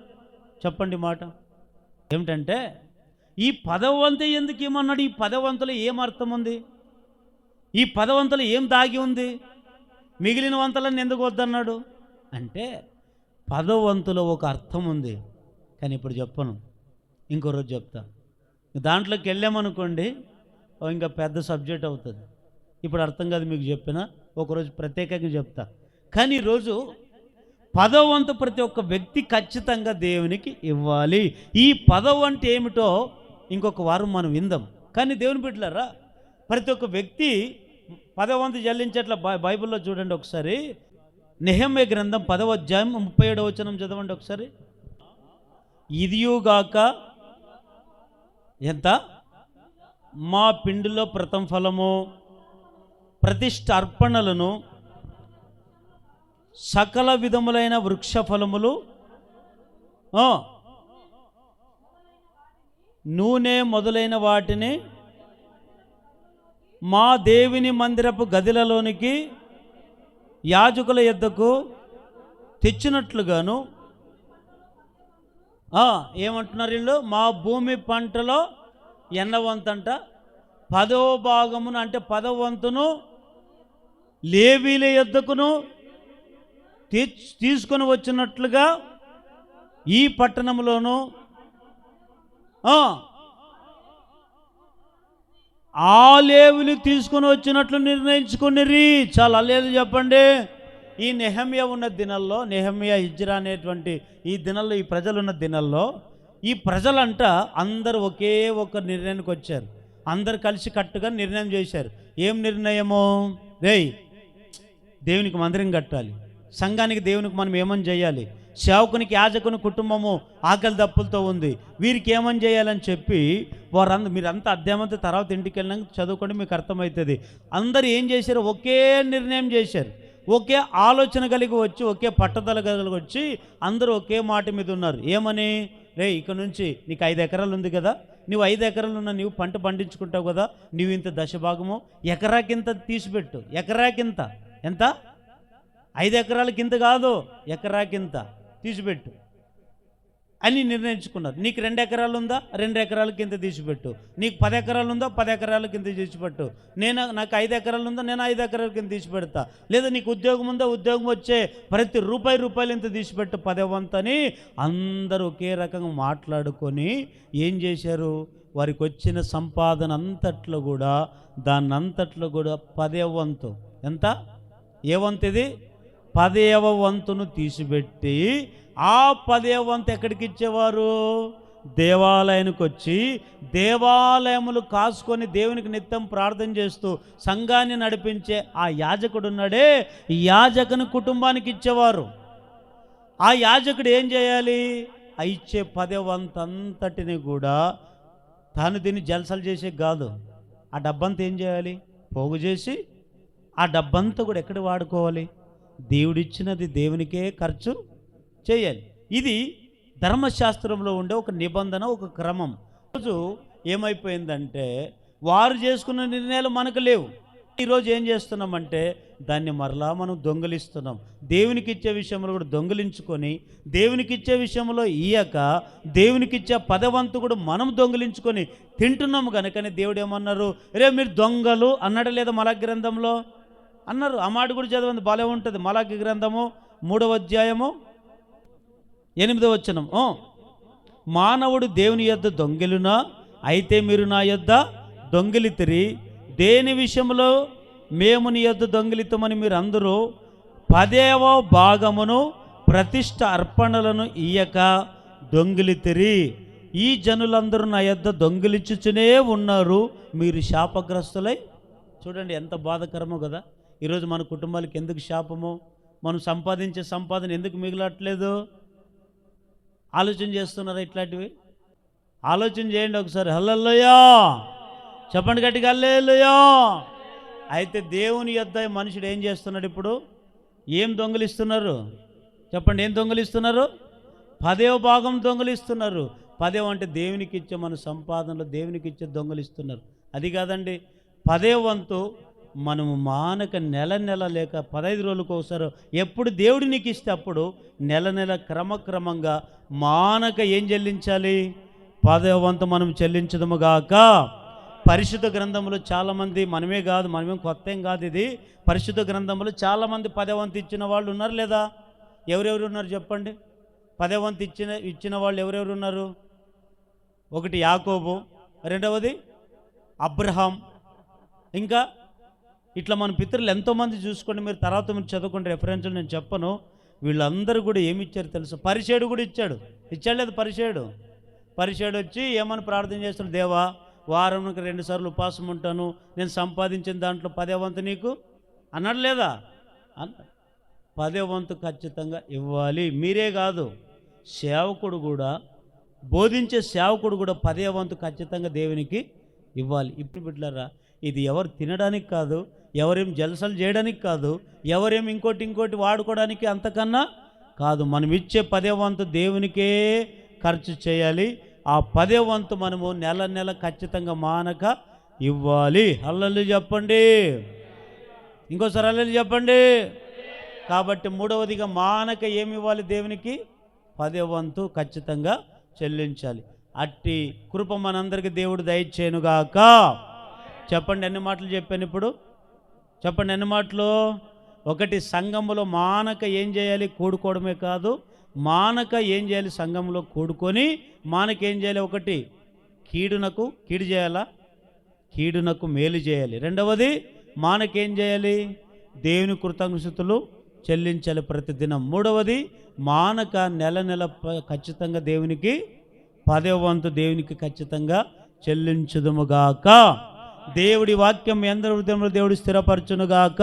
చెప్పండి మాట? ఏమిటంటే ఈ 10వ వంతు ఎందుకు ఏమన్నాడు? ఈ 10వ వంతులో ఏం అర్థం ఉంది? ఈ 10వ వంతులో ఏం దాగి ఉంది? మిగిలిన వంతులను ఎందుకు వద్దన్నాడు అంటే 10వ వంతులో ఒక అర్థం ఉంది. కానీ ఇప్పుడు చెప్పను, ఇంకో రోజు చెప్తా. దాంట్లోకి వెళ్ళామనుకోండి ఇంకా పెద్ద సబ్జెక్ట్ అవుతుంది. ఇప్పుడు అర్థం కాదు మీకు చెప్పిన, ఒకరోజు ప్రత్యేకంగా చెప్తా. కానీ ఈరోజు 10వ వంతు ప్రతి ఒక్క వ్యక్తి ఖచ్చితంగా దేవునికి ఇవ్వాలి. ఈ 10వ వంతు ఏమిటో ఇంకొక వారం మనం విందాం. కానీ దేవుని బిడ్డలారా, ప్రతి ఒక్క వ్యక్తి 10వ వంతు చెల్లించేట్ల బైబిల్లో చూడండి ఒకసారి. నెహెమ్యా గ్రంథం 10వ అధ్యాయం 37వ వచనం చదవండి ఒకసారి. ఇదియుగాక ఎంత? మా పిండిలో ప్రథమ ఫలము, ప్రతిష్ఠ అర్పణలను, సకల విధములైన వృక్ష ఫలములు, నూనె మొదలైన వాటిని మా దేవుని మందిరపు గదిలలోనికి యాజకుల యొద్దకు తెచ్చినట్లుగాను. ఏమంటున్నారు వీళ్ళు? మా భూమి పంటలో ఎన్నవంతంట 10వ భాగమును, అంటే 10వ వంతును లేవీల యొద్దకును తీసుకొని వచ్చినట్లుగా ఈ పట్టణంలోను ఆ లేవిని తీసుకొని వచ్చినట్లు నిర్ణయించుకునిరి. చాలా లేదు చెప్పండి. ఈ నెహెమ్యా ఉన్న దినాల్లో, నెహెమ్యా హిజ్రా అనేటువంటి ఈ దినాల్లో, ఈ ప్రజలున్న దినాల్లో ఈ ప్రజలంట అందరూ ఒకే ఒక నిర్ణయానికి వచ్చారు. అందరు కలిసి కట్టుగా నిర్ణయం చేశారు. ఏం నిర్ణయము? దేవునికి మందిరం కట్టాలి, సంఘానికి దేవునికి మనం ఏమని చేయాలి, సేవకునికి యాజకుని కుటుంబము ఆకలి దప్పులతో ఉంది, వీరికి ఏమని చేయాలని చెప్పి మీరంతా అధ్యాయంతో తర్వాత ఇంటికి వెళ్ళినాక చదువుకోండి, మీకు అర్థమవుతుంది. అందరు ఏం చేశారు? ఒకే నిర్ణయం చేశారు, ఒకే ఆలోచన కలిగి వచ్చి, ఒకే పట్టుదల కలిగి వచ్చి అందరూ ఒకే మాట మీద ఉన్నారు. ఏమని? ఇక నుంచి నీకు 5 ఎకరాలు ఉంది కదా, నువ్వు 5 ఎకరాలు ఉన్న నీవు పంట పండించుకుంటావు కదా, నువ్వు ఇంత దశభాగము ఎకరాకింత తీసిపెట్టు. ఎకరాకింత ఎంత? 5 ఎకరాలకింత కాదు, ఎకరాకింత తీసిపెట్టు అని నిర్ణయించుకున్నారు. నీకు 2 ఎకరాలు ఉందా, 2 ఎకరాల కింద తీసిపెట్టు. నీకు 10 ఎకరాలు ఉందా, 10 ఎకరాల కింద తీసిపెట్టు. నాకు 5 ఎకరాలు ఉందా, నేను 5 ఎకరాల కింద తీసిపెడతా. లేదా నీకు ఉద్యోగం ఉందా, ఉద్యోగం వచ్చే ప్రతి రూపాయలు ఇంత తీసిపెట్టు 10వ వంతు అని అందరూ ఒకే రకంగా మాట్లాడుకొని ఏం చేశారు? వారికి వచ్చిన సంపాదన అంతట్లో కూడా, దాన్నంతట్లో కూడా 10వ వంతు ఎంత? ఏ వంతు ఇది? 10వ వంతును తీసిపెట్టి ఆ 10వ వంతు ఎక్కడికి ఇచ్చేవారు? దేవాలయానికి వచ్చి దేవాలయములు కాసుకొని దేవునికి నిత్యం ప్రార్థన చేస్తూ సంఘాన్ని నడిపించే ఆ యాజకుడు ఉన్నాడే, ఈ యాజకుని కుటుంబానికి ఇచ్చేవారు. ఆ యాజకుడు ఏం చేయాలి? ఆ ఇచ్చే 10వ వంతు అంతటిని కూడా తాను దీన్ని జల్సలు చేసే కాదు, ఆ డబ్బంతా ఏం చేయాలి? పోగు చేసి ఆ డబ్బంతా కూడా ఎక్కడ వాడుకోవాలి? దేవుడిచ్చినది దేవునికే ఖర్చు చేయాలి. ఇది ధర్మశాస్త్రంలో ఉండే ఒక నిబంధన, ఒక క్రమం. ఈరోజు ఏమైపోయిందంటే వారు చేసుకున్న నిర్ణయాలు మనకు లేవు. ఈరోజు ఏం చేస్తున్నామంటే దాన్ని మరలా మనం దొంగిలిస్తున్నాం. దేవునికి ఇచ్చే విషయంలో కూడా దొంగిలించుకొని, దేవునికి ఇచ్చే విషయంలో ఇయ్యక దేవునికి ఇచ్చే 10వ వంతు కూడా మనం దొంగిలించుకొని తింటున్నాము. కనుకనే దేవుడు ఏమన్నారు? రే మీరు దొంగలు అన్నాడు లేదా మలాకి గ్రంథంలో? అన్నారు. ఆ మాట కూడా చదవండి, భలే ఉంటుంది. మలాకి గ్రంథము 3వ అధ్యాయము 8వ వచనం. మానవుడు దేవుని యొద్ద దొంగిలునా? అయితే మీరు నా యొద్ద దొంగిలితిరి. దేని విషయంలో? మేము నీ యొద్ద దొంగిలితమని మీరు అందరూ 10వ భాగమును ప్రతిష్ఠ అర్పణలను ఇయ్యక దొంగిలితిరి. ఈ జనులందరూ నా యొద్ద దొంగిలించుచునే ఉన్నారు, మీరు శాపగ్రస్తులై. చూడండి ఎంత బాధకరమో కదా. ఈరోజు మన కుటుంబాలకు ఎందుకు శాపము? మనం సంపాదించే సంపాదన ఎందుకు మిగలట్లేదు? ఆలోచన చేస్తున్నారా? ఇట్లాంటివి ఆలోచన చేయండి ఒకసారి. హల్లెలూయా చెప్పండి గట్టిగా, హల్లెలూయా. అయితే దేవుని యొద్ద మనుషుడు ఏం చేస్తున్నాడు? ఇప్పుడు ఏం దొంగిలిస్తున్నారు? చెప్పండి, ఏం దొంగిలిస్తున్నారు? 10వ భాగం దొంగిలిస్తున్నారు. 10వ అంటే దేవునికి ఇచ్చే మన సంపాదనలో దేవునికి ఇచ్చే దొంగిలిస్తున్నారు. అది కాదండి, 10వ వంతు మనము మానక నెల నెల లేక 15 రోజులకు ఒకసారి ఎప్పుడు దేవుడు నీకు ఇస్తే అప్పుడు నెల నెల క్రమక్రమంగా మానక ఏం చెల్లించాలి? 10వ వంతు మనం చెల్లించదముగాక. పరిశుద్ధ గ్రంథంలో చాలామంది, మనమే కాదు, మనమేం కొత్త ఏం కాదు ఇది, పరిశుద్ధ గ్రంథంలో చాలామంది 10వ వంతు ఇచ్చిన వాళ్ళు ఉన్నారు లేదా? ఎవరెవరు ఉన్నారు చెప్పండి? 10వ వంతు ఇచ్చిన వాళ్ళు ఎవరెవరు ఉన్నారు? ఒకటి యాకోబు, రెండవది అబ్రహాం, ఇంకా ఇట్లా మన పితరులు ఎంతోమంది చూసుకోండి. మీరు తర్వాత మీరు చదువుకుంటే రెఫరెన్స్లు నేను చెప్పను. వీళ్ళందరూ కూడా ఏమి ఇచ్చారు తెలుసు? పరిచయుడు కూడా ఇచ్చాడు లేదు? పరిచయుడు వచ్చి ఏమని ప్రార్థన చేస్తున్నాడు? దేవా, వారానికి 2 సార్లు ఉపవాసం ఉంటాను, నేను సంపాదించిన దాంట్లో 10వ వంతు నీకు అన్నాడు లేదా? అన్నాడు. 10వ వంతు ఖచ్చితంగా ఇవ్వాలి. మీరే కాదు, సేవకుడు కూడా, బోధించే సేవకుడు కూడా 10వ వంతు ఖచ్చితంగా దేవునికి ఇవ్వాలి. ఇప్పుడు బిడ్డలారా, ఇది ఎవరు తినడానికి కాదు, ఎవరేం జలసలు చేయడానికి కాదు, ఎవరేం ఇంకోటి వాడుకోవడానికి అంతకన్నా కాదు. మనం ఇచ్చే 10వ వంతు దేవునికే ఖర్చు చేయాలి. ఆ 10వ వంతు మనము నెల నెల ఖచ్చితంగా మానక ఇవ్వాలి. హల్లెలూయా చెప్పండి. ఇంకోసారి హల్లెలూయా చెప్పండి. కాబట్టి మూడవదిగా మానక ఏమి ఇవ్వాలి? దేవునికి 10వ వంతు ఖచ్చితంగా చెల్లించాలి. అట్టి కృప మనందరికీ దేవుడు దయచేయునుగాక. చెప్పండి, ఎన్ని మాటలు చెప్పాను ఇప్పుడు? చెప్పండి, ఎన్ని మాటలు? ఒకటి, సంఘములో మానక ఏం చేయాలి? కూడుకోవడమే కాదు, మానక ఏం చేయాలి? సంఘంలో కూడుకొని మానక ఏం చేయాలి? ఒకటి, కీడు చేయాలా? కీడునకు మేలు చేయాలి. రెండవది, మానకేం చేయాలి? దేవుని కృతజ్ఞతలు చెల్లించాలి ప్రతిదినం. మూడవది, మానక నెల నెల ఖచ్చితంగా దేవునికి 10వ వంతు దేవునికి ఖచ్చితంగా చెల్లించుదుముగాక. దేవుడి వాక్యం మీ అందరి హృదయంలో దేవుడు స్థిరపరచునుగాక.